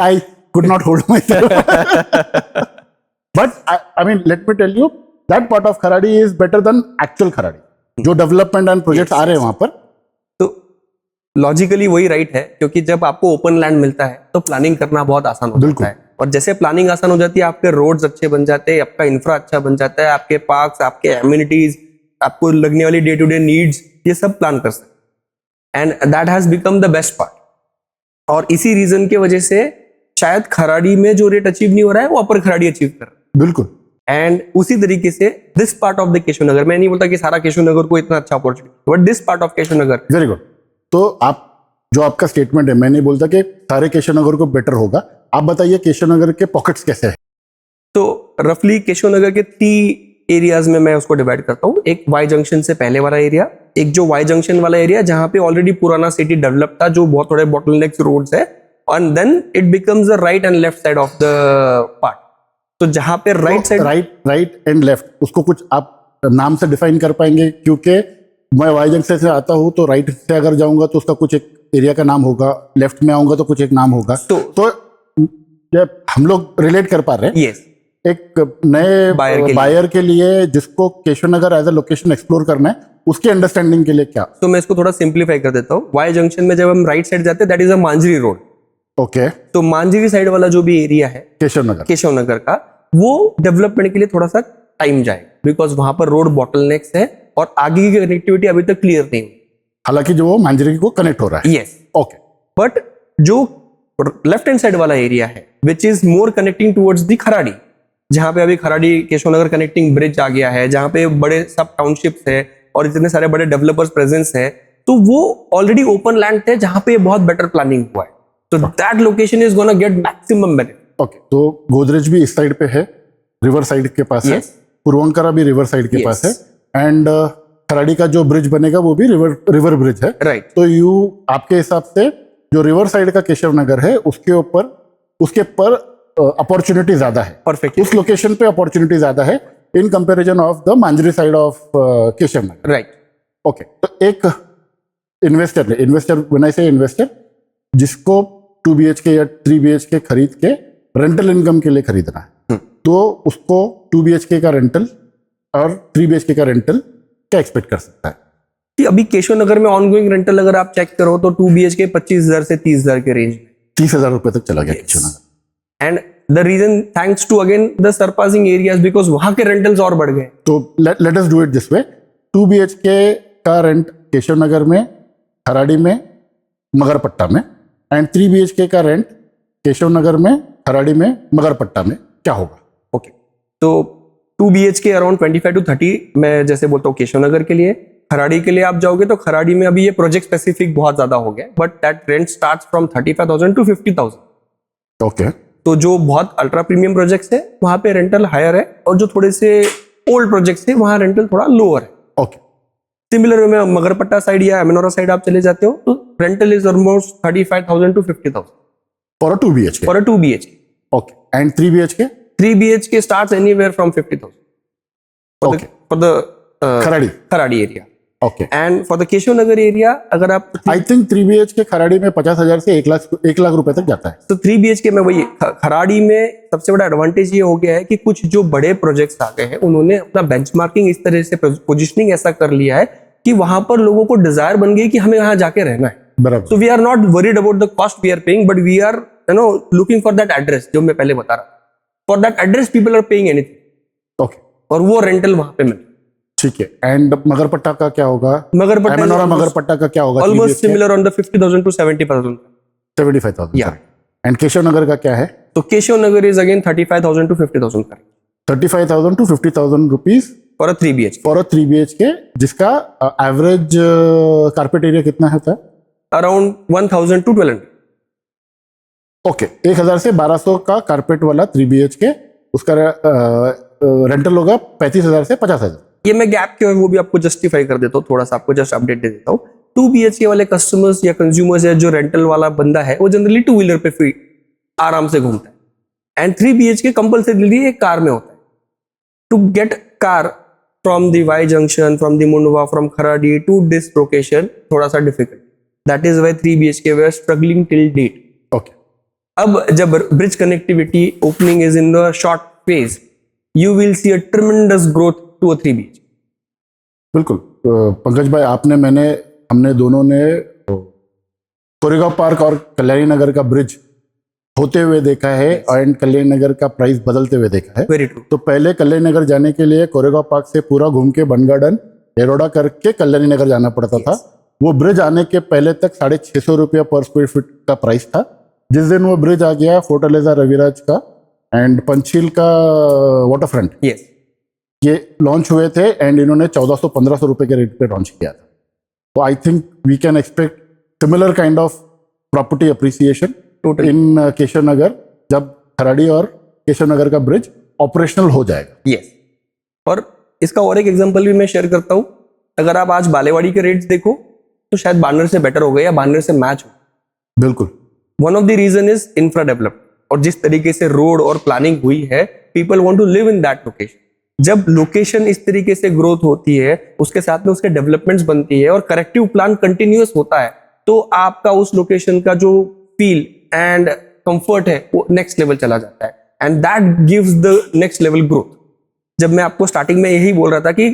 I could not hold myself. But I mean, let me tell you, that part of Kharadi is better than actual Kharadi. जो डेवलपमेंट एंड प्रोजेक्ट्स आ रहे हैं वहां पर, तो लॉजिकली वही राइट है, क्योंकि जब आपको ओपन लैंड मिलता है तो प्लानिंग करना बहुत आसान हो जाता है, और जैसे प्लानिंग आसान हो जाती है, आपके रोड्स अच्छे बन जाते हैं, आपका इंफ्रा अच्छा बन जाता है, आपके पार्क्स, आपके एम्यूनिटीज, आपको लगने वाली डे टू डे नीड्स, ये सब प्लान कर सकते हैं। And that has become the best part. और इसी रीजन की वजह से शायद खराड़ी में जो रेट अचीव नहीं हो रहा है, वो अपर खराड़ी अचीव कर रहा है। बिल्कुल। एंड उसी तरीके से this part of the Keshav Nagar, मैं नहीं बोलता कि सारा केशव नगर को इतना अच्छा opportunity, but this part of Keshav Nagar. Very good. तो आप जो आपका स्टेटमेंट है, मैं नहीं बोलता कि सारे केशव नगर को बेटर होगा, आप बताइए केशव नगर के पॉकेट्स कैसे हैं? तो रफली केशव नगर के 3 एरियाज में मैं उसको डिवाइड करता हूँ। एक वाई जंक्शन से पहले वाला एरिया, एक जो वाई जंक्शन वाला एरिया जहां पे ऑलरेडी पुराना सिटी डेवलप था, जो बहुत थोड़े बॉटलनेक्स रोड्स है, and then it becomes the right and left side of the part. तो जहां पे right side, right and left, उसको कुछ आप नाम से डिफाइन कर पाएंगे? क्योंकि मैं वाई जंक्शन से आता हूं, तो राइट से अगर जाऊंगा तो उसका कुछ एक एरिया का नाम होगा, लेफ्ट में आऊंगा तो कुछ एक नाम होगा। तो जब हम लोग रिलेट कर पा रहे हैं, यस, एक नए बायर के लिए जिसको केशव नगर एज अ लोकेशन एक्सप्लोर करना है, उसकी अंडरस्टैंडिंग के लिए क्या? तो मैं इसको थोड़ा सिंप्लीफाई कर देता हूँ। वाई जंक्शन में जब हम राइट साइड जाते हैं, that is a Manjari road. Okay. तो मांजरी साइड वाला जो भी एरिया है केशव नगर का, वो डेवलपमेंट के लिए थोड़ा सा टाइम जाएगा, बिकॉज वहां पर रोड बॉटलनेक्स है और आगे की कनेक्टिविटी अभी तक क्लियर नहीं हुई, हालांकि जो वो मांजरी को कनेक्ट हो रहा है। Yes, okay. बट जो लेफ्ट हैंड साइड वाला एरिया है, which is more connecting towards the Kharadi, जहां पे अभी खराड़ी केशव नगर कनेक्टिंग ब्रिज आ गया है, जहां पे बड़े सब टाउनशिप्स है और इतने सारे बड़े डेवलपर्स प्रेजेंस है, तो वो ऑलरेडी ओपन लैंड थे जहां पे बहुत बेटर प्लानिंग हुआ है। तो that location is gonna get maximum benefit. Okay. तो गोदरेज भी इस साइड पे है, रिवर साइड के पास है, पूर्वंकरा भी रिवर साइड के पास है, एंड खराड़ी का जो ब्रिज बनेगा वो भी रिवर ब्रिज है। राइट। तो आपके हिसाब से जो रिवर साइड का केशव नगर है, उसके पर अपॉर्चुनिटी ज्यादा है। परफेक्ट। उस लोकेशन पे अपॉर्चुनिटी ज्यादा है in comparison of the Manjari side of Keshav Nagar. Right. Okay. तो एक इन्वेस्टर व्हेन आई से इन्वेस्टर, जिसको 2 BHK या 3 BHK खरीद के रेंटल इनकम के लिए खरीदना है, तो उसको 2 BHK का रेंटल और 3 BHK का रेंटल क्या एक्सपेक्ट कर सकता है? कि अभी केशव नगर में ऑनगोइंग रेंटल अगर आप चेक करो तो 2 BHK 25,000 से 30,000 के रेंज में, 30,000 रुपए तक चला गया Keshav Nagar. And the reason thanks to again the surpassing areas, because वहां के रेंटल्स और बढ़ गए। तो let us do it this way, 2 BHK का रेंट केशव नगर में, खराड़ी में, मगरपट्टा में, एंड 3 BHK का रेंट केशव नगर में, खराड़ी में, मगरपट्टा में क्या होगा? ओके। तो 2 BHK अराउंड 25 to 30 मैं जैसे बोलता हूँ केशव नगर के लिए। खराड़ी के लिए आप जाओगे तो खराड़ी में अभी ये प्रोजेक्ट स्पेसिफिक बहुत ज्यादा हो गया, but that rent starts from 35,000 to 50,000। Okay, तो जो बहुत अल्ट्रा प्रीमियम प्रोजेक्ट्स है वहां पे रेंटल हायर है, और जो थोड़े से ओल्ड प्रोजेक्ट्स है वहां रेंटल थोड़ा लोअर है। ओके, सिमिलर वे में मगरपट्टा साइड या एमिनोरा साइड आप चले जाते हो तो rental is almost 35,000 to 50,000 for a 2 BHK। For a 2 BHK। Okay, and 3 BHK? 3 BHK starts anywhere from 50,000 for the Kharadi area. Okay, and for the Keshav Nagar area अगर आप I think 3 BHK Kharadi में 50,000 से 1 लाख रुपए तक जाता है। तो 3 BHK में वही खराड़ी में सबसे बड़ा एडवांटेज ये हो गया है कि कुछ जो बड़े प्रोजेक्ट्स आ गए हैं उन्होंने अपना बेंचमार्किंग इस तरह से पोजिशनिंग ऐसा कर लिया है कि वहां पर लोगों को डिजायर बन गई कि हमें यहाँ जाके रहना है। बराबर। So we are not worried about the cost we are paying, but we are looking for that address जो मैं पहले बता रहा था। For that address people are paying anything. Okay, और वो रेंटल वहां पे मिलता है। ठीक है। एंड मगरपट्टा का क्या होगा? मगरपट्टा एमिनोरा मगरपट्टा का क्या होगा? Almost similar on the 50,000 to 75,000। 75,000। Yeah. And Keshav Nagar का क्या है? तो Keshav Nagar is again 35,000 to 50,000 का 35,000 to 50,000 rupees for a 3 BHK। For a 3 BHK, जिसका एवरेज कारपेट एरिया कितना होता है? Around 1,000 to 1,200। ओके, 1,000 से 1,200 का कारपेट वाला 3 BHK, उसका रेंटल होगा 35,000 से 50,000। ये मैं गैप के वो भी आपको जस्टिफाई कर देता हूँ, थोड़ा सा आपको जस्ट अपडेट दे देता हूँ। 2 BHK वाले कस्टमर्स या कंज्यूमर्स या जो रेंटल वाला बंदा है वो जनरली 2 व्हीलर पे फ्री आराम से घूमता है। एंड 3 BHK कंपल्सरीली एक कार में होता है। To get car from the Y junction, from the Mundhwa, from Kharadi to this location थोड़ा सा difficult. That is why 3 BHK they are struggling till date. Okay, अब जब bridge connectivity opening is in the short phase, you will see a tremendous growth to a 3 BHK। बिल्कुल। पंकज भाई, हमने दोनों ने Koregaon park और कल्याणी नगर का ब्रिज होते हुए देखा है, एंड कल्याणी नगर का प्राइस बदलते हुए देखा है। Very true. तो पहले कल्याणी नगर जाने के लिए कोरेगांव पार्क से पूरा घूम के बन गार्डन एरोडा करके कल्याणी नगर जाना पड़ता था। वो ब्रिज आने के पहले तक 650 रुपया पर स्क्वायर फीट का प्राइस था। जिस दिन वो ब्रिज आ गया फोर्टालेजा रविराज का एंड पंचील का वाटर फ्रंट, यस, ये लॉन्च हुए थे, एंड इन्होंने 1400-1500 रुपए के रेट पे लॉन्च किया था। तो I think we can expect similar kind of property appreciation in Keshav Nagar जब खराड़ी और केशव नगर का ब्रिज ऑपरेशनल हो जाएगा। यस। और इसका और एक एग्जांपल भी मैं शेयर करता हूं। अगर आप आज बालेवाड़ी के रेट्स देखो तो शायद बानर से बेटर हो गए या बानर से मैच हो। बिल्कुल। One of the reason is infra development, और जिस तरीके से रोड और प्लानिंग हुई है, people want to live in that location. जब लोकेशन इस तरीके से ग्रोथ होती है, उसके साथ में उसके डेवलपमेंट्स बनती है और करेक्टिव प्लान कंटिन्यूअस होता है, तो आपका उस लोकेशन का जो फील एंड कंफर्ट है वो नेक्स्ट लेवल चला जाता है, and that gives the next level growth. जब मैं आपको स्टार्टिंग में यही बोल रहा था कि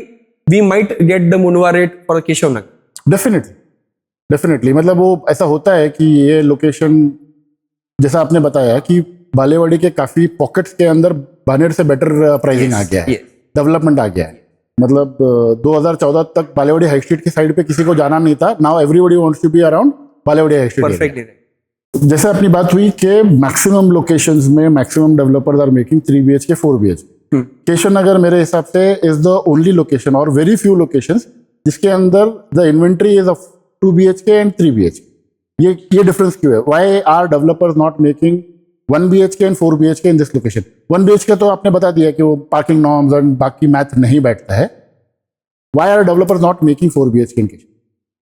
we might get the Mundhwa rate for Keshav Nagar. Definitely मतलब वो ऐसा होता है कि ये लोकेशन, जैसा आपने बताया कि बालेवाड़ी के काफी पॉकेट्स के अंदर बानेर से बेटर प्राइसिंग आ गया है, डेवलपमेंट आ गया है। मतलब 2014 तक बालेवाड़ी हाई स्ट्रीट की साइड पे किसी को जाना नहीं था। Now everybody wants to be around Balewadi high street. Perfectly. जैसे अपनी बात हुई कि मैक्सिमम लोकेशंस में maximum developers are making 3 BHK 4 BHK। Keshav Nagar मेरे हिसाब से इज द ओनली लोकेशन और वेरी फ्यू लोकेशंस जिसके अंदर the inventory is of 2 BHK and 3 BHK। ये डिफरेंस क्यों है? Why are developers not making 1 BHK and 4 BHK in this location? 1 BHK तो आपने बता दिया कि वो पार्किंग नॉर्म्स एंड बाकी मैथ नहीं बैठता है। Why are developers not making 4 BHK in Keshav?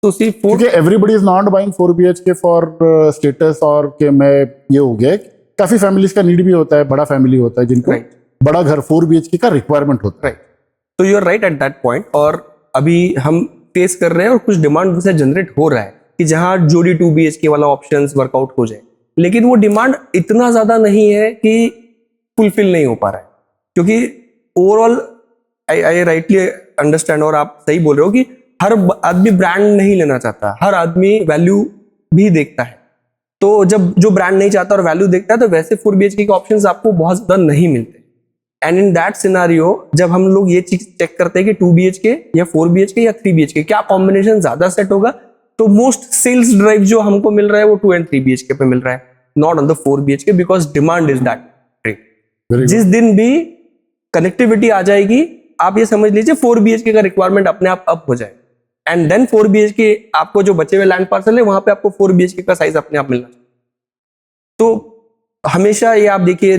तो सी क्योंकि everybody is not buying 4 BHK for status, और कि मैं ये हो गया, काफी फैमिलीज का नीड भी होता है, बड़ा फैमिली होता है जिनको बड़ा घर 4 BHK का रिक्वायरमेंट होता है। तो you are right at that point. और अभी हम फेस कर रहे हैं और कुछ डिमांड से जनरेट हो रहा है कि जहां जोड़ी 2 BHK वाला ऑप्शंस वर्कआउट हो जाए, लेकिन वो डिमांड इतना ज्यादा नहीं है कि फुलफिल नहीं हो पा रहा है। क्योंकि ओवरऑल आई राइटली अंडरस्टैंड, और आप सही बोल रहे हो कि हर आदमी ब्रांड नहीं लेना चाहता, हर आदमी वैल्यू भी देखता है। तो जब जो ब्रांड नहीं चाहता और वैल्यू देखता है, तो वैसे 4 BHK के ऑप्शंस आपको बहुत ज्यादा नहीं मिलते। एंड इन दैट सिनारियो जब हम लोग ये चीज चेक करते हैं कि 2 BHK या 4 BHK या 3 BHK क्या कॉम्बिनेशन ज्यादा सेट होगा, तो मोस्ट सेल्स ड्राइव जो हमको मिल रहा है वो 2 and 3 BHK पे मिल रहा है, not on the 4 BHK, because demand is that great. जिस दिन भी कनेक्टिविटी आ जाएगी, आप ये समझ लीजिए 4 BHK का रिक्वायरमेंट अपने आप अप हो जाए, एंड देन 4 BHK आपको जो बचे हुए लैंड पार्सल है वहां पे आपको 4 BHK का साइज अपने आप मिलना चाहिए। तो हमेशा ये आप देखिए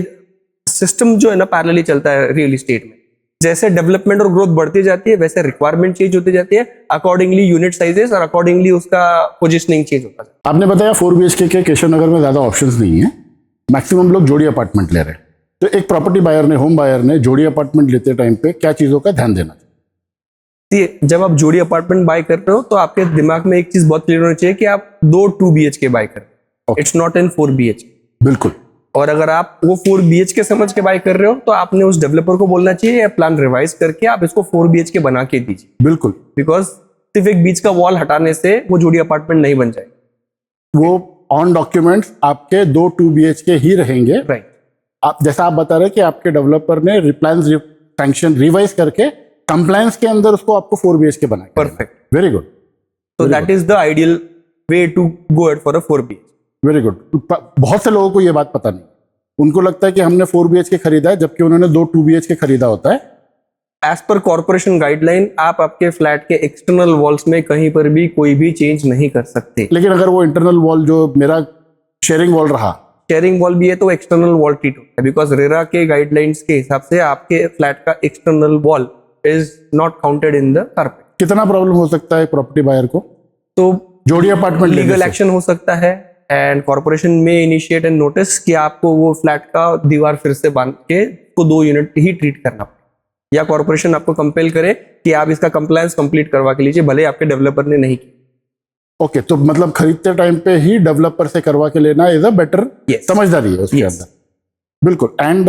सिस्टम जो है ना पैरेलली चलता है रियल एस्टेट में। जैसे डेवलपमेंट और ग्रोथ बढ़ती जाती है वैसे रिक्वायरमेंट चेंज होती जाती है, अकॉर्डिंगली यूनिट साइजेस और अकॉर्डिंगली उसका पोजिशनिंग चेंज होता है। आपने बताया 4 BHK के केशव नगर में ज़्यादा ऑप्शंस नहीं है, मैक्सिमम लोग जोड़ी अपार्टमेंट ले रहे हैं। तो एक प्रॉपर्टी बायर ने, होम बायर ने जोड़ी अपार्टमेंट लेते टाइम पे क्या चीज़ों का ध्यान देना चाहिए? जब आप जोड़ी अपार्टमेंट बाय कर रहे हो तो आपके दिमाग में एक चीज बहुत क्लियर होनी चाहिए कि आप 2 2 BHK बाय कर रहे हो, इट्स नॉट इन 4 BHK। बिल्कुल। और अगर आप वो 4 BHK समझ के बाय कर रहे हो तो आपने उस डेवलपर को बोलना चाहिए या प्लान रिवाइज करके आप इसको 4 BHK बना के दीजिए। बिल्कुल। बिकॉज सिर्फ एक बीच का वॉल हटाने से वो जोड़ी अपार्टमेंट नहीं बन जाए। वो ऑन डॉक्यूमेंट्स आपके 2 2 BHK ही रहेंगे। राइट। आप जैसा आप बता रहे हैं कि आपके डेवलपर ने रिप्लान सैंक्शन रिवाइज करके कंप्लायंस के अंदर उसको आपको 4 BHK बना के परफेक्ट। Very good. तो that is the ideal way to go at for a 4 BHK। Very good. बहुत से लोगों को ये बात पता नहीं, उनको लगता है कि हमने 4 BHK खरीदा है जबकि उन्होंने 2 2 BHK खरीदा होता है। एज पर कॉर्पोरेशन गाइडलाइन आप आपके फ्लैट के एक्सटर्नल वॉल्स में कहीं पर भी कोई भी चेंज नहीं कर सकते। लेकिन अगर वो इंटरनल वॉल जो मेरा शेयरिंग वॉल रहा, शेयरिंग वॉल भी है तो एक्सटर्नल वॉल ट्रीट होता है, बिकॉज रेरा के गाइडलाइंस के हिसाब से आपके फ्लैट का external wall is not counted in the carpet. कितना प्रॉब्लम हो सकता है प्रॉपर्टी बायर को? तो जोड़ी अपार्टमेंट लीगल एक्शन हो सकता है एंड कॉर्पोरेशन में इनिशिएट एंड नोटिस कि आपको वो फ्लैट का दीवार फिर से बांध के को 2 यूनिट ही ट्रीट करना पड़े, या कॉर्पोरेशन आपको कंपेल करे कि आप इसका कंप्लायंस कंप्लीट करवा के लीजिए, भले आपके डेवलपर ने नहीं की। ओके, तो मतलब खरीदते टाइम पे ही डेवलपर से करवा के लेना इज अ बेटर समझदारी है उसके अंदर। बिल्कुल। एंड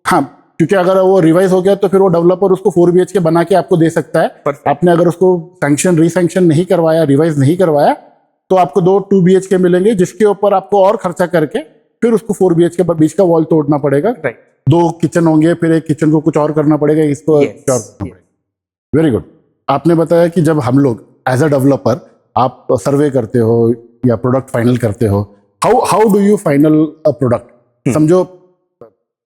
हाँ, क्योंकि अगर वो रिवाइज हो गया तो फिर वो डेवलपर उसको 4 BHK बना के आपको दे सकता है। आपने अगर उसको सैंक्शन रीसैंक्शन नहीं करवाया, रिवाइज नहीं करवाया, तो आपको 2 2 BHK मिलेंगे जिसके ऊपर आपको और खर्चा करके फिर उसको 4 BHK पर बीच का वॉल तोड़ना पड़ेगा। 2 किचन होंगे, फिर एक किचन को कुछ और करना पड़ेगा, इसको और करना पड़ेगा। Very good. आपने बताया कि जब हम लोग एज अ डेवलपर आप सर्वे करते हो या प्रोडक्ट फाइनल करते हो, how do you final a product? समझो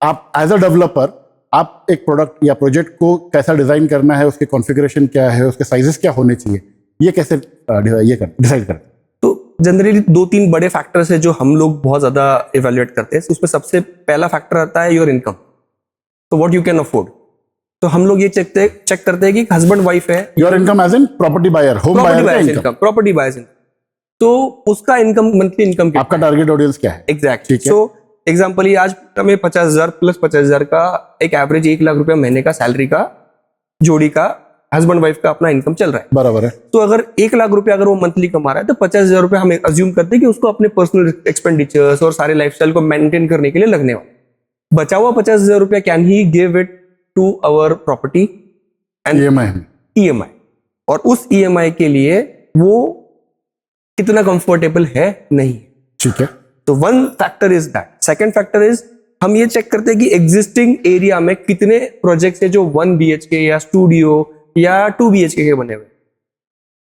आप एज अ डेवलपर आप एक प्रोडक्ट या प्रोजेक्ट को कैसा डिजाइन करना है, उसके कॉन्फ़िगरेशन क्या है, उसके साइजेस क्या होने चाहिए, ये कैसे डिसाइड करते? तो जनरली 2-3 बड़े फैक्टर्स है जो हम लोग बहुत ज्यादा इवेल्युएट करते हैं। उसमें सबसे पहला फैक्टर आता है योर इनकम, तो व्हाट यू कैन अफोर्ड। तो हम लोग ये चेक करते हैं कि हस्बैंड वाइफ है, your income as in property buyer, home buyer का इनकम, प्रॉपर्टी बायर्स इनकम, तो उसका इनकम, मंथली इनकम आपका टारगेट ऑडियंस क्या है? एग्जैक्टली। सो एग्जांपल ये आज हमें 50,000 प्लस 50,000 का एक एवरेज 1 लाख रुपया महीने का सैलरी का जोड़ी का हस्बैंड वाइफ का अपना इनकम चल रहा है। बराबर है। तो अगर 1 लाख रुपया अगर वो मंथली कमा रहा है तो 50,000 रुपया हम अज्यूम करते हैं कि उसको अपने पर्सनल एक्सपेंडिचर्स और सारे लाइफस्टाइल को मेंटेन करने के लिए लगने वाला। बचा हुआ 50,000 रुपया can he give it to our property and EMI, और उस EMI के लिए वो कितना कंफर्टेबल है नहीं। ठीक है। तो one factor is that. Second factor is हम ये चेक करते हैं कि एग्जिस्टिंग एरिया में कितने प्रोजेक्ट्स है जो 1 BHK या स्टूडियो या 2 BHK के बने हुए।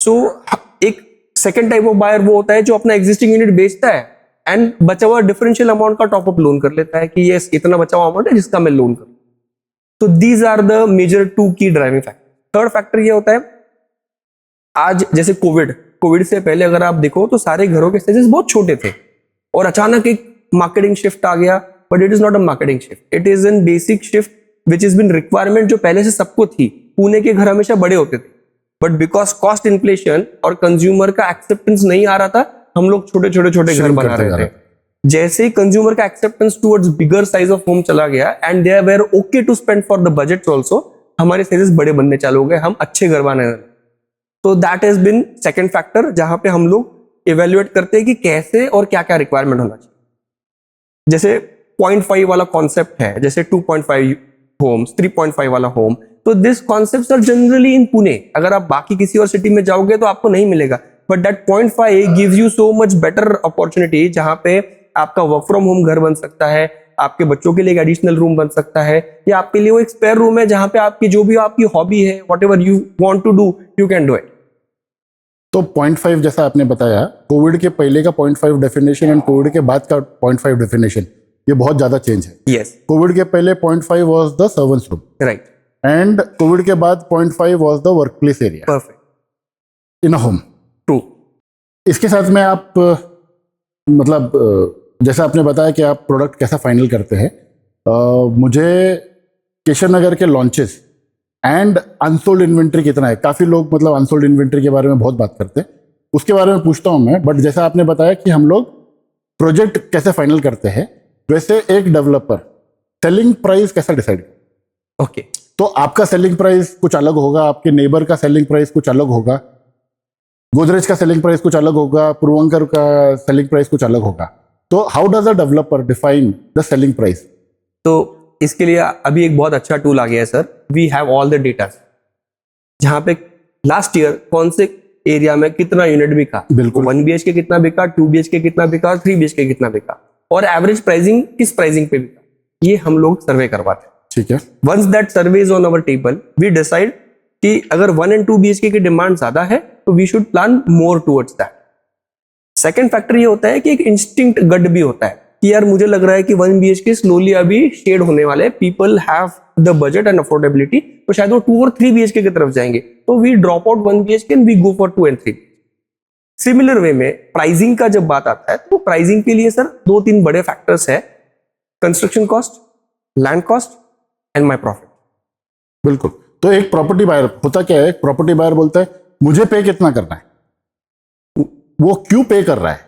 सो एक सेकंड टाइप ऑफ बायर वो होता है जो अपना एग्जिस्टिंग यूनिट बेचता है एंड बचा हुआ डिफरेंशियल अमाउंट का टॉपअप लोन कर लेता है कि ये इतना बचा हुआ अमाउंट है जिसका मैं लोन करूं। तो दीज आर द मेजर 2 की ड्राइविंग फैक्टर। थर्ड फैक्टर ये होता है, आज जैसे कोविड से पहले अगर आप देखो तो सारे घरों के साइजेस बहुत छोटे थे और अचानक एक मार्केटिंग शिफ्ट आ गया, but it is not a marketing shift, it is an basic shift which is been requirement जो पहले से सबको थी। पुणे के घर हमेशा बड़े होते थे, बट बिकॉज कॉस्ट इन्फ्लेशन और कंज्यूमर का एक्सेप्टेंस नहीं आ रहा था, हम लोग छोटे घर बना रहे थे। जैसे ही कंज्यूमर का acceptance towards bigger size of home चला गया and they were okay to spend for the budget also, हमारे साइजेस बड़े बनने चालू हो गए, हम अच्छे घर बनाने लगे। तो that has been second factor जहां पे हम लोग इवेल्युएट करते हैं कि कैसे और क्या क्या रिक्वायरमेंट होना चाहिए। जैसे 0.5 वाला कॉन्सेप्ट है, जैसे 2.5 होम्स, 3.5 वाला होम, तो this concepts are generally in Pune. अगर आप बाकी किसी और सिटी में जाओगे तो आपको नहीं मिलेगा, but that 0.5 gives you so much better opportunity जहां पे आपका वर्क फ्रॉम होम घर बन सकता है, आपके बच्चों के लिए एक एडिशनल रूम बन सकता है, या आपके लिए वो एक स्पेयर रूम है जहां पे आपकी जो भी आपकी हॉबी है, whatever you want to do you can do it. तो 0.5 जैसा आपने बताया, कोविड के पहले का 0.5 डेफिनेशन एंड कोविड के बाद का 0.5 डेफिनेशन, ये बहुत ज्यादा चेंज है। यस, कोविड के पहले 0.5 was the servants room right, and Covid के बाद 0.5 was the work place area perfect, in a home. True. इसके साथ में आप मतलब जैसा आपने बताया कि आप प्रोडक्ट कैसा फाइनल करते हैं, मुझे केशव नगर के लॉन्चेस एंड अनसोल्ड इन्वेंट्री कितना है, काफ़ी लोग मतलब अनसोल्ड इन्वेंट्री के बारे में बहुत बात करते हैं, उसके बारे में पूछता हूँ मैं। बट जैसा आपने बताया कि हम लोग प्रोजेक्ट कैसे फाइनल करते हैं, वैसे एक डेवलपर सेलिंग प्राइस कैसा डिसाइड करता है? ओके, तो आपका सेलिंग प्राइस कुछ अलग होगा, आपके नेबर का सेलिंग प्राइस कुछ अलग होगा, गोदरेज का सेलिंग प्राइस कुछ अलग होगा, पूर्वंकर का सेलिंग प्राइस कुछ अलग होगा। तो how does a developer define the selling price? तो इसके लिए अभी एक बहुत अच्छा टूल आ गया है sir, we have all the data, जहाँ पे लास्ट ईयर कौन से एरिया में कितना यूनिट बिका, बिल्कुल। 1 BHK कितना बिका, 2 BHK कितना बिका और 3 BHK कितना बिका, और एवरेज प्राइसिंग किस प्राइसिंग पे बिका, ये हम लोग सर्वे करवाते हैं। ठीक है। Once that survey is on our table, we decide कि अगर 1 and 2 BHK की डिमांड ज्यादा है तो we should plan more towards that. Second factor ये होता है कि एक इंस्टिंक्ट गट भी होता है कि यार मुझे लग रहा है कि 1 BHK स्लोली अभी शेड होने वाले, people have the budget and affordability, तो शायद वो 2 और 3 BHK की तरफ जाएंगे, तो we drop out 1 BHK and we go for 2 and 3। Similar way में प्राइसिंग का जब बात आता है तो प्राइसिंग के लिए सर 2-3 बड़े फैक्टर्स है, construction cost, land cost and my profit. बिल्कुल। तो एक प्रॉपर्टी बायर होता क्या है, प्रॉपर्टी बायर बोलता है मुझे पे कितना करना है, वो क्यों पे कर रहा है,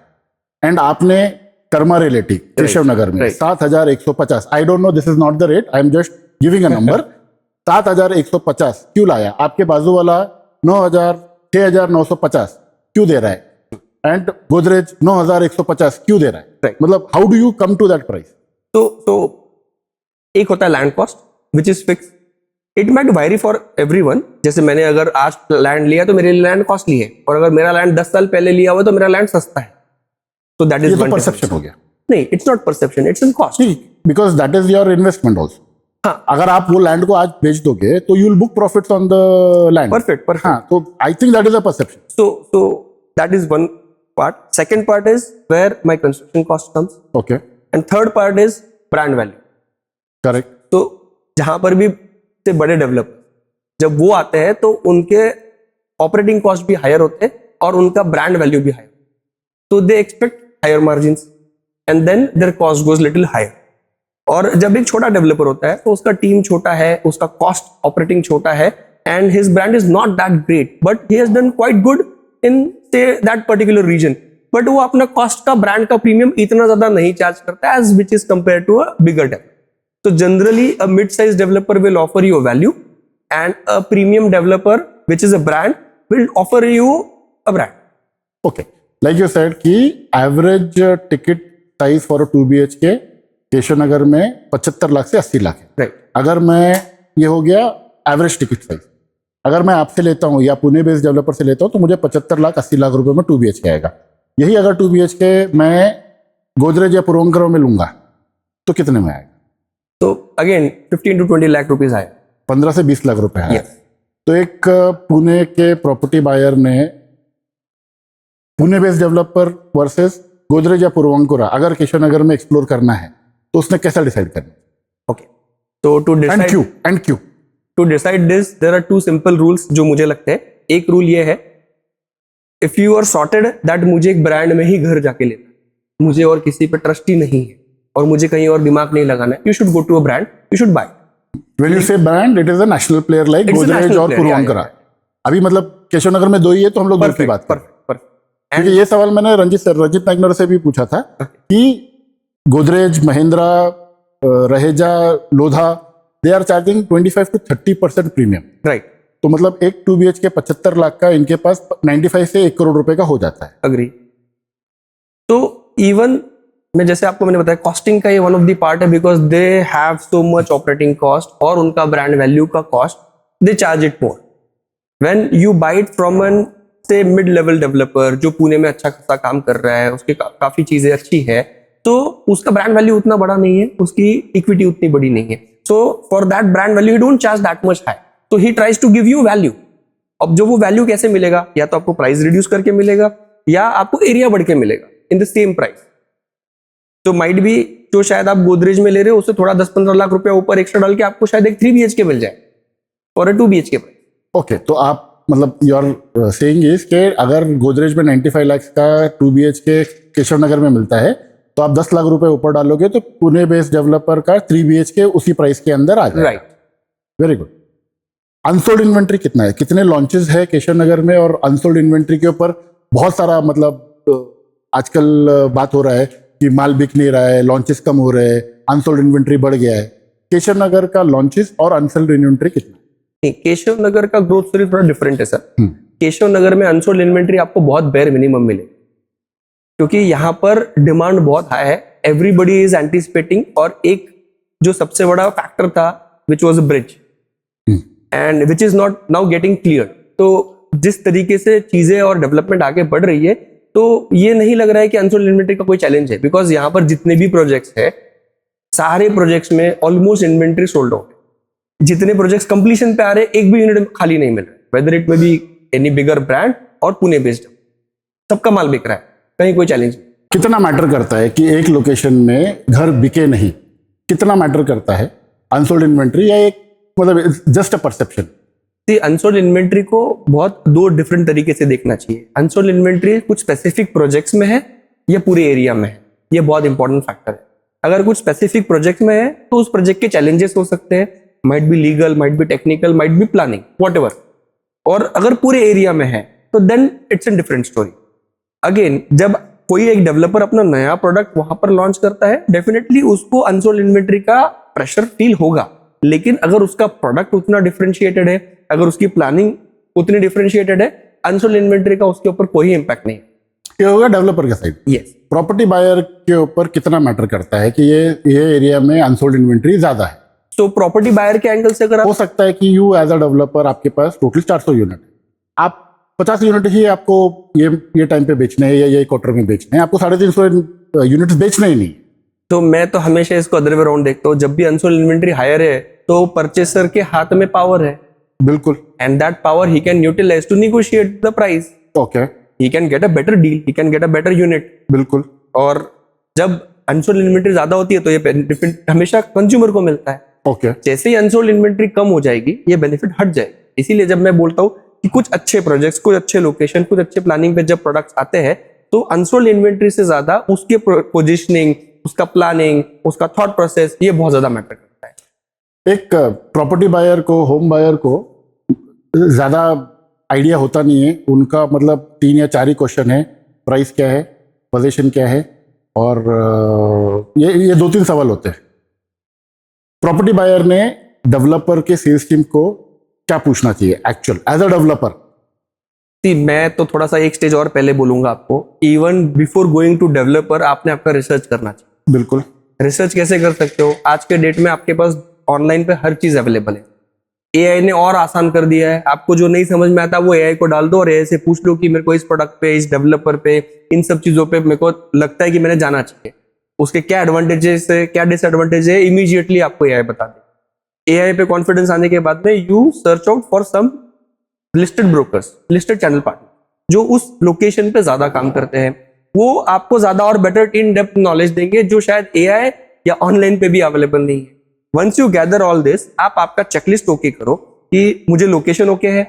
एंड आपने कर्मा रिलेटिव केशव नगर में 7,150, I don't know, this is not the rate, I am just giving a number, 7,150 क्यों लाया? आपके बाजू वाला 6,950 क्यों दे रहा है, एंड गोदरेज 9,150 क्यों दे रहा है? मतलब how do you come to that price? तो एक होता है land cost which is fix, it might vary for everyone. जैसे मैंने अगर आज लैंड लिया तो मेरे लिए लैंड कॉस्टली है, और अगर मेरा लैंड 10 साल पहले लिया हुआ तो मेरा लैंड सस्ता है। तो दैट इज परसेप्शन हो गया। नहीं, it's not perception, it's in cost, because that is your investment also. हाँ, अगर आप वो लैंड को आज बेच दोगे तो you will book profits on the land. Perfect. हाँ, तो I think that is a perception. So that is one part. Second part is where my construction cost comes. Okay, And third part is brand value. Correct. तो जहां पर भी से बड़े developer जब वो आते हैं तो उनके ऑपरेटिंग कॉस्ट भी हायर होते हैं और उनका ब्रांड वैल्यू भी हायर, तो they expect higher margin and then their cost goes little higher. और जब एक छोटा डेवलपर होता है तो उसका टीम छोटा है, उसका कॉस्ट ऑपरेटिंग छोटा है, and his brand is not that great but he has done quite good in say that particular reason, but वो अपना कॉस्ट का, ब्रांड का प्रीमियम इतना ज्यादा नहीं चार्ज करता as which is compare to a bigger developer. तो generally a mid size developer will offer you a value and a premium developer which is a brand will offer you a brand. Okay, like you said कि average ticket size for a 2 BHK Keshav Nagar में 75 लाख से 80 लाख है। Right. अगर मैं, ये हो गया average ticket size, अगर मैं आपसे लेता हूँ या पुणे बेस्ड डेवलपर से लेता हूँ तो मुझे 75 लाख 80 लाख रुपए में 2 BHK आएगा। यही अगर 2 BHK मैं गोदरेज या पूर्वंकर में लूंगा तो कितने में आएगा? तो अगेन 15 to 20 लाख रुपीज आए, 15 से 20 लाख रुपए आए। Yes. तो एक पुणे के प्रॉपर्टी बायर ने Pune based developer versus Godrej या पूर्वंकुरा अगर केशव नगर में एक्सप्लोर करना है तो उसने कैसा डिसाइड करना? ओके, तो टू एंड डिसाइड क्यों? एंड क्यों? To decide this there are 2 simple rules जो मुझे लगते हैं। एक रूल ये है, if you are sorted that मुझे एक ब्रांड में ही घर जाके लेना, मुझे और किसी पे ट्रस्ट ही नहीं है और मुझे कहीं और दिमाग नहीं लगाना है, you should go to a brand, you should buy. When you say brand, it is a national player like It's a Godrej national और player, पूर्वंकरा। अभी मतलब केशव नगर में 2 ही है तो हम लोग 2 की बात करें। क्योंकि ये सवाल मैंने रंजित नागनर से भी पूछा था कि Godrej, Mahindra, Raheja, Lodha, they are charging 25 to 30% premium. Right. तो मतलब एक 2 BHK 75 लाख का इनके पास 95 से 1 करोड़ रुपए का हो जाता है। अग्री। तो इवन मैं जैसे आपको मैंने बताया कॉस्टिंग का ये वन ऑफ द पार्ट है, because they have so much operating cost और उनका ब्रांड वैल्यू का cost, they charge it more. When you buy it from an से मिड लेवल डेवलपर जो पुणे में अच्छा खासा काम कर रहा है, उसकी काफी चीजें अच्छी है, तो उसका ब्रांड वैल्यू उतना बड़ा नहीं है, उसकी इक्विटी उतनी बड़ी नहीं है, so for that brand value he don't charge that much high, तो he tries to give you value. अब जो वो वैल्यू कैसे मिलेगा, या तो आपको प्राइस रिड्यूस करके मिलेगा या आपको एरिया बढ़ के मिलेगा इन द सेम प्राइस। तो माइट भी जो शायद आप गोदरेज में ले रहे हो उससे थोड़ा 10-15 लाख रुपया ऊपर एक्स्ट्रा डाल के आपको शायद एक 3 BHK मिल जाए और 2 BHK प्राइस। ओके, तो आप मतलब योर सेइंग इज कि अगर गोदरेज में 95 लाख का 2 BHK केशव नगर में मिलता है तो आप 10 लाख रुपए ऊपर डालोगे तो पुणे बेस्ड डेवलपर का 3 BHK उसी प्राइस के अंदर आ जाएगा। Right. Very good. Unsold inventory कितना है, कितने लॉन्चेस है केशव नगर में, और अनसोल्ड इन्वेंट्री के ऊपर बहुत सारा मतलब आजकल बात हो रहा है कि माल बिक नहीं रहा है, लॉन्चेस कम हो रहे हैं, अनसोल्ड इन्वेंट्री बढ़ गया है। केशव नगर का लॉन्चेस और अनसोल्ड इन्वेंट्री कितना है? केशव नगर का ग्रोथ स्टोरी थोड़ा डिफरेंट है सर। केशव नगर में अनसोल्ड इन्वेंट्री आपको बहुत बेयर मिनिमम मिलेगी क्योंकि यहाँ पर डिमांड बहुत हाई है, एवरीबडी इज एंटिसिपेटिंग, और एक जो सबसे बड़ा फैक्टर था which was a bridge and which is not now getting clear. तो जिस तरीके से चीजें और डेवलपमेंट आगे बढ़ रही है तो ये नहीं लग रहा है कि अनसोल्ड इन्वेंट्री का कोई चैलेंज है, बिकॉज यहाँ पर जितने भी प्रोजेक्ट्स है सारे प्रोजेक्ट्स में ऑलमोस्ट इन्वेंट्री सोल्ड आउट है। जितने प्रोजेक्ट्स कंप्लीशन पे आ रहे हैं एक भी यूनिट खाली नहीं मिल रहा है, वेदर इट में बी एनी बिगर ब्रांड और पुणे बेस्ड, सबका माल बिक रहा है, कहीं कोई चैलेंज नहीं। कितना मैटर करता है कि एक लोकेशन में घर बिके नहीं, कितना मैटर करता है अनसोल्ड इन्वेंट्री, या एक मतलब just a perception? Unsold inventory को बहुत दो डिफरेंट तरीके से देखना चाहिए। अनसोल्ड इन्वेंट्री कुछ स्पेसिफिक प्रोजेक्ट्स में है या पूरे एरिया में है, ये बहुत इंपॉर्टेंट फैक्टर है। अगर कुछ स्पेसिफिक प्रोजेक्ट में है तो उस प्रोजेक्ट के चैलेंजेस हो सकते हैं, might be legal, might be technical, might be planning, whatever. और अगर पूरे एरिया में है तो then it's a different story. Again, जब कोई एक डेवलपर अपना नया प्रोडक्ट वहां पर लॉन्च करता है, डेफिनेटली उसको अनसोल्ड इन्वेंट्री का प्रेशर फील होगा, लेकिन अगर उसका प्रोडक्ट उतना डिफरेंशिएटेड है, अगर उसकी प्लानिंग उतनी डिफरेंशिएटेड है, अनसोल्ड इन्वेंट्री का उसके ऊपर कोई इंपैक्ट नहीं है। ये होगा डेवलपर का साइड। यस। प्रॉपर्टी बायर के ऊपर कितना मैटर करता है कि ये एरिया में अनसोल्ड इन्वेंट्री ज्यादा है? तो प्रॉपर्टी बायर के एंगल से अगर हो सकता है कि यू एज अ डेवलपर आपके पास टोटल 400 यूनिट, आप 50 यूनिट ही आपको ये टाइम पे बेचने हैं या ये क्वार्टर में बेचने हैं, आपको 350 यूनिट्स बेचने ही नहीं। तो मैं तो हमेशा इसको अदर वे राउंड देखता हूँ, जब भी अनसोल्ड इन्वेंट्री हायर है तो परचेसर के हाथ में पावर है। बिल्कुल। And that power he can utilize to negotiate the price. Okay. He can get a better deal, he can get a better unit. बिल्कुल। और जब अनसोल्ड इन्वेंट्री ज्यादा होती है तो ये बेनिफिट हमेशा कंज्यूमर को मिलता है। ओके। जैसे ही अनसोल्ड इन्वेंट्री कम हो जाएगी ये बेनिफिट हट जाएगी। इसीलिए जब मैं बोलता हूँ कि कुछ अच्छे प्रोजेक्ट्स, कुछ अच्छे लोकेशन, कुछ अच्छे प्लानिंग पे जब प्रोडक्ट्स आते हैं तो अनसोल्ड इन्वेंट्री से ज्यादा उसके पोजिशनिंग, उसका प्लानिंग, उसका थॉट प्रोसेस, ये बहुत ज्यादा मैटर करता है। एक प्रॉपर्टी बायर को, होम बायर को ज्यादा आइडिया होता नहीं है, उनका मतलब 3 या 4 ही क्वेश्चन है, प्राइस क्या है, पोजीशन क्या है, और ये 2-3 सवाल होते हैं। प्रॉपर्टी बायर ने डेवलपर के सेल्स टीम को क्या पूछना चाहिए एक्चुअल एज अ डेवलपर? मैं तो थोड़ा सा एक स्टेज और पहले बोलूंगा आपको, even before going to developer आपने आपका रिसर्च करना चाहिए। बिल्कुल। रिसर्च कैसे कर सकते हो? आज के डेट में आपके पास ऑनलाइन पे हर चीज अवेलेबल है। एआई ने और आसान कर दिया है, आपको जो नहीं समझ में आता वो एआई को डाल दो और एआई से पूछ लो कि मेरे को इस प्रोडक्ट पे, इस डेवलपर पे, इन सब चीजों पे मेरे को लगता है कि मैंने जाना चाहिए, उसके क्या एडवांटेजेस है, क्या डिसएडवांटेज है, इमीडिएटली आपको एआई बता दे। एआई पे कॉन्फिडेंस आने के बाद में you search out for some listed brokers, listed channel partner जो उस लोकेशन पे ज्यादा काम करते हैं। वो आपको ज्यादा और बेटर इन डेप्थ नॉलेज देंगे जो शायद एआई या ऑनलाइन पे भी अवेलेबल नहीं है। Once you gather all this, आप आपका चेकलिस्ट ओके करो कि मुझे लोकेशन ओके है,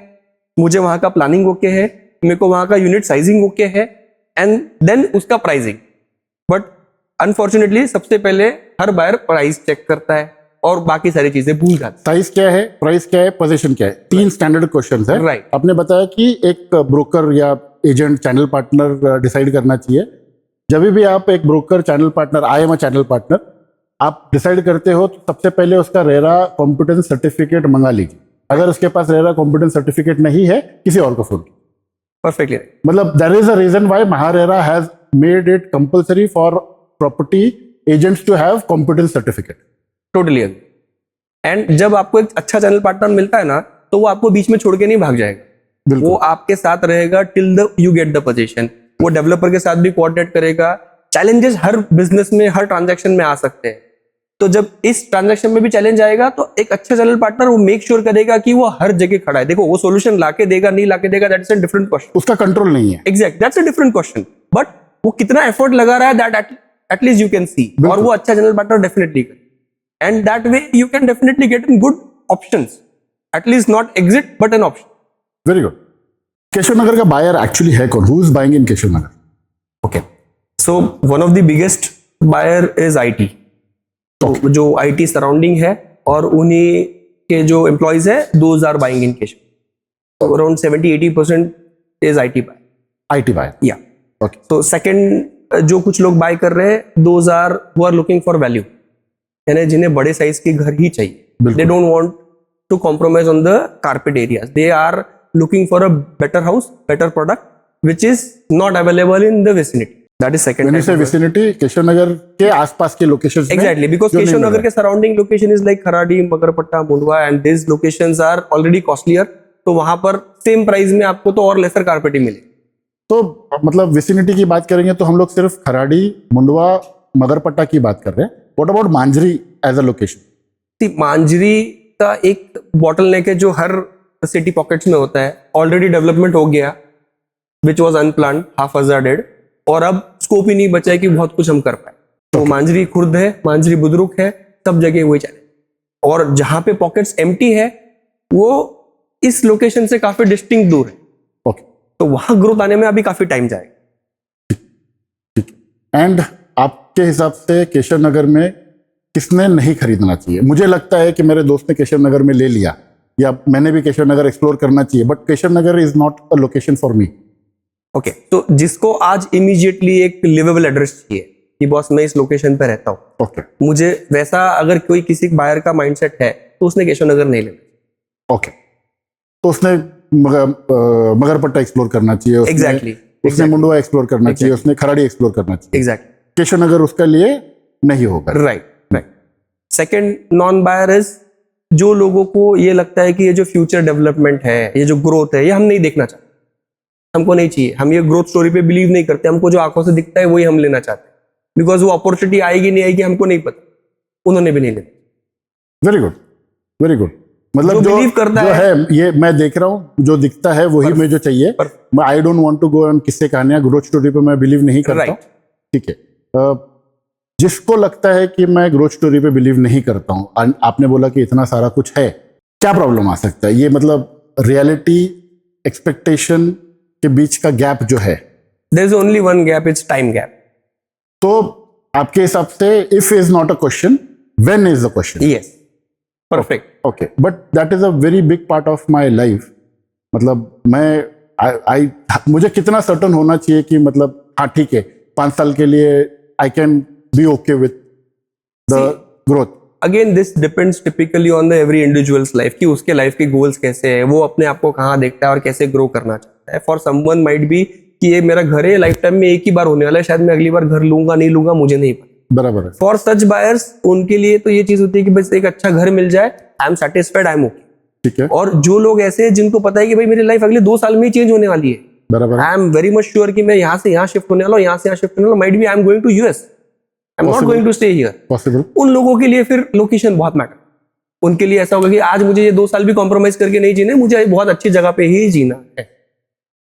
मुझे वहां का प्लानिंग ओके है, मेरे को वहां का यूनिट साइजिंग ओके है, एंड देन उसका प्राइसिंग। बट अनफॉर्चुनेटली सबसे पहले हर बायर प्राइस चेक करता है और बाकी सारी चीजें भूल जाता है। साइज क्या है, प्राइस क्या है, पोजीशन क्या है, 3 स्टैंडर्ड क्वेश्चन है। राइट। आपने बताया कि एक ब्रोकर या एजेंट, चैनल पार्टनर डिसाइड करना चाहिए। जब भी आप एक broker, channel partner, I am a channel partner, आप डिसाइड करते हो तो सबसे पहले उसका रेरा कॉम्पिटेंस सर्टिफिकेट मंगा लीजिए। अगर उसके पास रेरा कॉम्पिटेंस सर्टिफिकेट नहीं है, किसी और को फोन। परफेक्टली। मतलब there is a reason why MahaRERA has made it compulsory for property agents to have competence certificate. Totally agree. And जब आपको एक अच्छा चैनल पार्टनर मिलता है ना तो वो आपको बीच में छोड़ के नहीं भाग जाएगा, वो आपके साथ रहेगा till the you get the position. वो डेवलपर के साथ भी कोऑर्डिनेट करेगा। चैलेंजेस हर बिजनेस में, हर ट्रांजैक्शन में आ सकते हैं, तो जब इस ट्रांजैक्शन में भी चैलेंज आएगा तो एक अच्छा चैनल पार्टनर वो मेक श्योर करेगा कि वो हर जगह खड़ा है। देखो वो सॉल्यूशन लाके देगा, नहीं लाके देगा, दैट्स अ डिफरेंट क्वेश्चन, उसका कंट्रोल नहीं है। Exact, that's a different question. But वो कितना एफर्ट लगा रहा है, that at least you can see, और वो अच्छा जनरल पार्टनर डेफिनेटली करे, and that way you can definitely get in good options, at least not exit but an option. Very good. Keshav Nagar का बायर एक्चुअली है कौन? Who is buying in Keshav Nagar? Okay, so one of the biggest buyer is IT. तो जो IT surrounding है और उन्हीं के जो एम्प्लॉयज है, those are buying in Keshav. Around 70-80% is IT buy, IT buyer, yeah. Okay. तो सेकंड जो कुछ लोग बाय कर रहे हैं, those are who are looking for value, यानी जिन्हें बड़े साइज के घर ही चाहिए। They don't want to compromise on the carpet areas, they are looking for a better house, better product, which is not available in the vicinity. That is second. When you say vicinity, Keshav Nagar के आसपास के locations में, exactly, because Keshav Nagar के surrounding location is like Kharadi, Magarpatta, Mundhwa, and these locations are already costlier. तो वहां पर same price में आपको तो और लेसर कारपेट ही मिले। तो मतलब विसिनिटी की बात करेंगे तो हम लोग सिर्फ खराड़ी, मुंडवा, मगरपट्टा की बात कर रहे हैं। What about Manjari as a location? मांजरी का एक बॉटलनेक है जो हर सिटी पॉकेट्स में होता है। ऑलरेडी डेवलपमेंट हो गया, विच वॉज अनप्लान, हाफ हजार्डेड, और अब स्कोप ही नहीं बचा है कि बहुत कुछ हम कर पाए। तो मांजरी खुर्द है, मांजरी बुदरुक है, सब जगह वही चले। और जहां पे पॉकेट्स एम्प्टी है वो इस लोकेशन से काफी डिस्टिंक्ट दूर है। ओके, तो वहां ग्रोथ आने में अभी काफी टाइम जाएगा। ठीक। एंड आपके हिसाब से केशव नगर में किसने नहीं खरीदना चाहिए? मुझे लगता है कि मेरे दोस्त ने केशव नगर में ले लिया, या मैंने भी केशव नगर एक्सप्लोर करना चाहिए, but Keshav Nagar is not a location for me. Okay, तो जिसको आज इमीडिएटली एक लिवेबल एड्रेस चाहिए कि बॉस मैं इस लोकेशन पे रहता हूँ, ओके, मुझे वैसा अगर कोई किसी बायर का माइंडसेट है तो उसने केशव नगर नहीं लेना। ओके, तो उसने मगरपट्टा एक्सप्लोर करना चाहिए, उसने मुंडवा एक्सप्लोर करना चाहिए, उसने खराड़ी एक्सप्लोर करना चाहिए। एग्जैक्टली, केशव नगर उसके लिए नहीं होगा। Right. Second non buyer is जो लोगों को ये लगता है कि ये जो फ्यूचर डेवलपमेंट है, ये जो ग्रोथ है, ये हम नहीं देखना चाहते, हमको नहीं चाहिए, हम ये ग्रोथ स्टोरी पे बिलीव नहीं करते, हमको जो आंखों से दिखता है वही हम लेना चाहते हैं, बिकॉज वो अपॉर्चुनिटी आएगी नहीं आएगी हमको नहीं पता, उन्होंने भी नहीं लेना। Very good, very good. मतलब जो बिलीव करता है, ये मैं देख रहा हूँ, जो दिखता है वही मुझे चाहिए। मैं I don't want to go on किस्से कहानियां, ग्रोथ स्टोरी पे मैं बिलीव नहीं करता। ठीक है, जिसको लगता है कि मैं ग्रोथ स्टोरी पे बिलीव नहीं करता हूँ, आपने बोला कि इतना सारा कुछ है, क्या प्रॉब्लम आ सकता है? ये मतलब रियलिटी एक्सपेक्टेशन के बीच का गैप जो है, there is only one gap, it's time gap. तो आपके हिसाब से if is not a question, when is the question? Yes, perfect. Okay, but that is a very big part of my life. मतलब मैं मुझे कितना सर्टन होना चाहिए कि मतलब हाँ ठीक है, 5 साल के लिए I can be okay with the growth? Again, this depends typically on the every individual's life, कि उसके लाइफ के गोल्स कैसे है, वो अपने आप को कहाँ देखता है और कैसे ग्रो करना चाहता है। फॉर समवन माइट बी कि ये मेरा घर है, लाइफ टाइम में एक ही बार होने वाला है, शायद मैं अगली बार घर लूंगा नहीं लूंगा मुझे नहीं पता। बराबर है। फॉर सच बायर्स, उनके लिए तो ये चीज होती है कि बस एक अच्छा घर मिल जाए, I am satisfied, I am okay. ठीक है। और जो लोग ऐसे हैं जिनको पता है कि भाई मेरी लाइफ अगले 2 साल में ही चेंज होने वाली है, बराबर, I am very much sure कि मैं यहाँ से यहाँ शिफ्ट होने वाला हूँ, यहाँ से यहाँ शिफ्ट होने वाला, might be I am going to US, I'm not going to stay here. Possible. उन लोगों के लिए फिर लोकेशन बहुत मैटर। उनके लिए ऐसा होगा कि आज मुझे ये 2 साल भी कॉम्प्रोमाइज करके नहीं जीने, मुझे बहुत अच्छी जगह पे ही जीना है।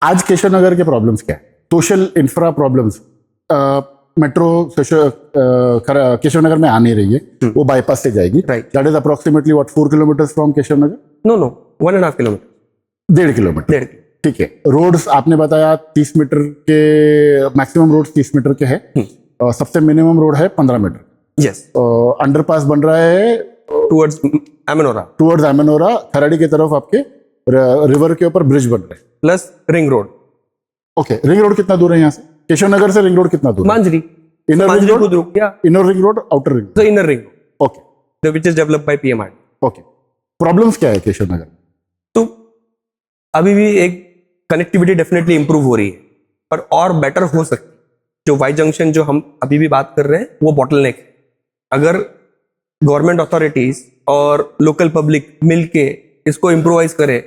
आज केशव नगर के प्रॉब्लम्स क्या है? Social infra problems. Metro Keshav Nagar में आ नहीं रही है, वो बाईपास से जाएगी। That is approximately what 4 kilometre from Keshav Nagar? No 1.5 kilometre, 1.5 kilometre. ठीक है। रोड्स आपने बताया 30 मीटर के, मैक्सिमम रोड 30 मीटर के है, सबसे मिनिमम रोड है 15 मीटर। यस। अंडरपास बन रहा है टुवर्ड्स एमनोरा, खराड़ी की तरफ आपके रिवर के ऊपर ब्रिज बन रहे हैं, plus ring road. Okay, ring road कितना दूर है यहाँ से? केशव नगर से रिंग रोड कितना दूर? मांजरी, inner ring road, inner ring road, outer ring, so inner ring, okay, which is developed by PMRD. Okay. Problems क्या है केशव नगर? तो अभी भी एक कनेक्टिविटी डेफिनेटली इंप्रूव हो रही है, पर और बेटर हो सकती है। जो वाई जंक्शन जो हम अभी भी बात कर रहे हैं वो बॉटलनेक है। अगर गवर्नमेंट अथॉरिटीज और लोकल पब्लिक मिलके इसको इम्प्रोवाइज करे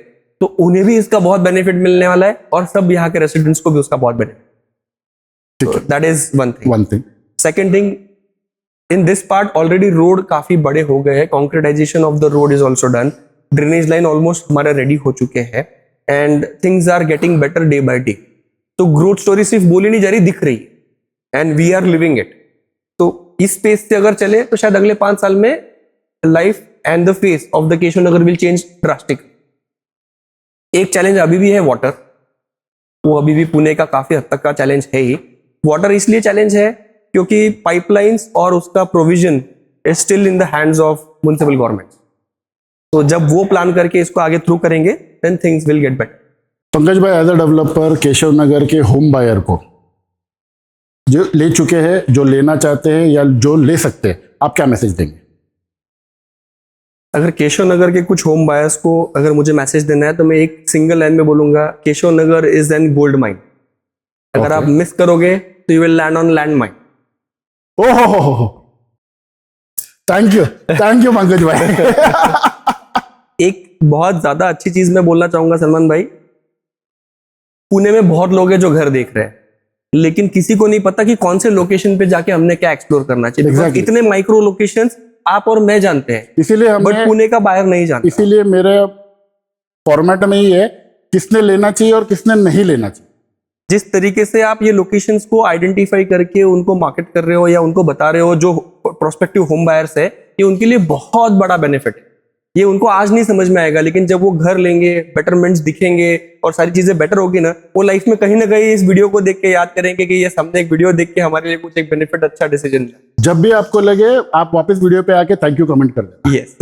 तो उन्हें भी इसका बहुत बेनिफिट मिलने वाला है, और सब यहाँ के रेसिडेंट्स को भी उसका बहुत benefit. That is one thing. Second thing, in this part already road काफी बड़े हो गए हैं, concretisation of the road is also done, drainage line almost हमारे रेडी हो चुके हैं, and things are getting better day by day. तो ग्रोथ स्टोरी सिर्फ बोली नहीं जा रही, दिख रही है, and we are living it. इस स्पेस से अगर चले तो शायद अगले 5 साल में life and the face of the Keshav Nagar will change drastic. एक चैलेंज अभी भी है वाटर, वो अभी भी पुणे का काफी हद तक का चैलेंज है ही। वाटर इसलिए चैलेंज है क्योंकि पाइपलाइंस और उसका provision is still in the hands of municipal government. तो जब वो प्लान करके इसको आगे थ्रू करेंगे then things will get better. Pankaj bhai, as a developer Keshav Nagar के होम बायर को, जो ले चुके हैं, जो लेना चाहते हैं या जो ले सकते हैं, आप क्या मैसेज देंगे? अगर केशव नगर के कुछ होम बायर्स को अगर मुझे मैसेज देना है तो मैं एक सिंगल लाइन में बोलूंगा, Keshav Nagar is an gold mine. अगर आप मिस करोगे तो you will land on land mine. ओहो, थैंक यू पंकज भाई। एक बहुत ज्यादा अच्छी चीज मैं बोलना चाहूंगा सलमान भाई, पुणे में बहुत लोग हैं जो घर देख रहे हैं, लेकिन किसी को नहीं पता कि कौन से लोकेशन पे जाके हमने क्या एक्सप्लोर करना चाहिए। Exactly. इतने माइक्रो लोकेशंस आप और मैं जानते हैं, इसीलिए बट पुणे का बायर नहीं जानता। इसीलिए मेरे फॉर्मेट में ही है, किसने लेना चाहिए और किसने नहीं लेना चाहिए। जिस तरीके से आप ये लोकेशंस को आइडेंटिफाई करके उनको मार्केट कर रहे हो या उनको बता रहे हो जो प्रोस्पेक्टिव होम बायर्स है, ये उनके लिए बहुत बड़ा बेनिफिट है। ये उनको आज नहीं समझ में आएगा, लेकिन जब वो घर लेंगे, बेटरमेंट्स दिखेंगे और सारी चीजें बेटर होगी ना, वो लाइफ में कहीं ना कहीं इस वीडियो को देख के याद करेंगे कि ये हमने एक वीडियो देख के हमारे लिए कुछ एक बेनिफिट अच्छा डिसीजन लिया। जब भी आपको लगे आप वापस वीडियो पे आके थैंक यू कमेंट कर देना। यस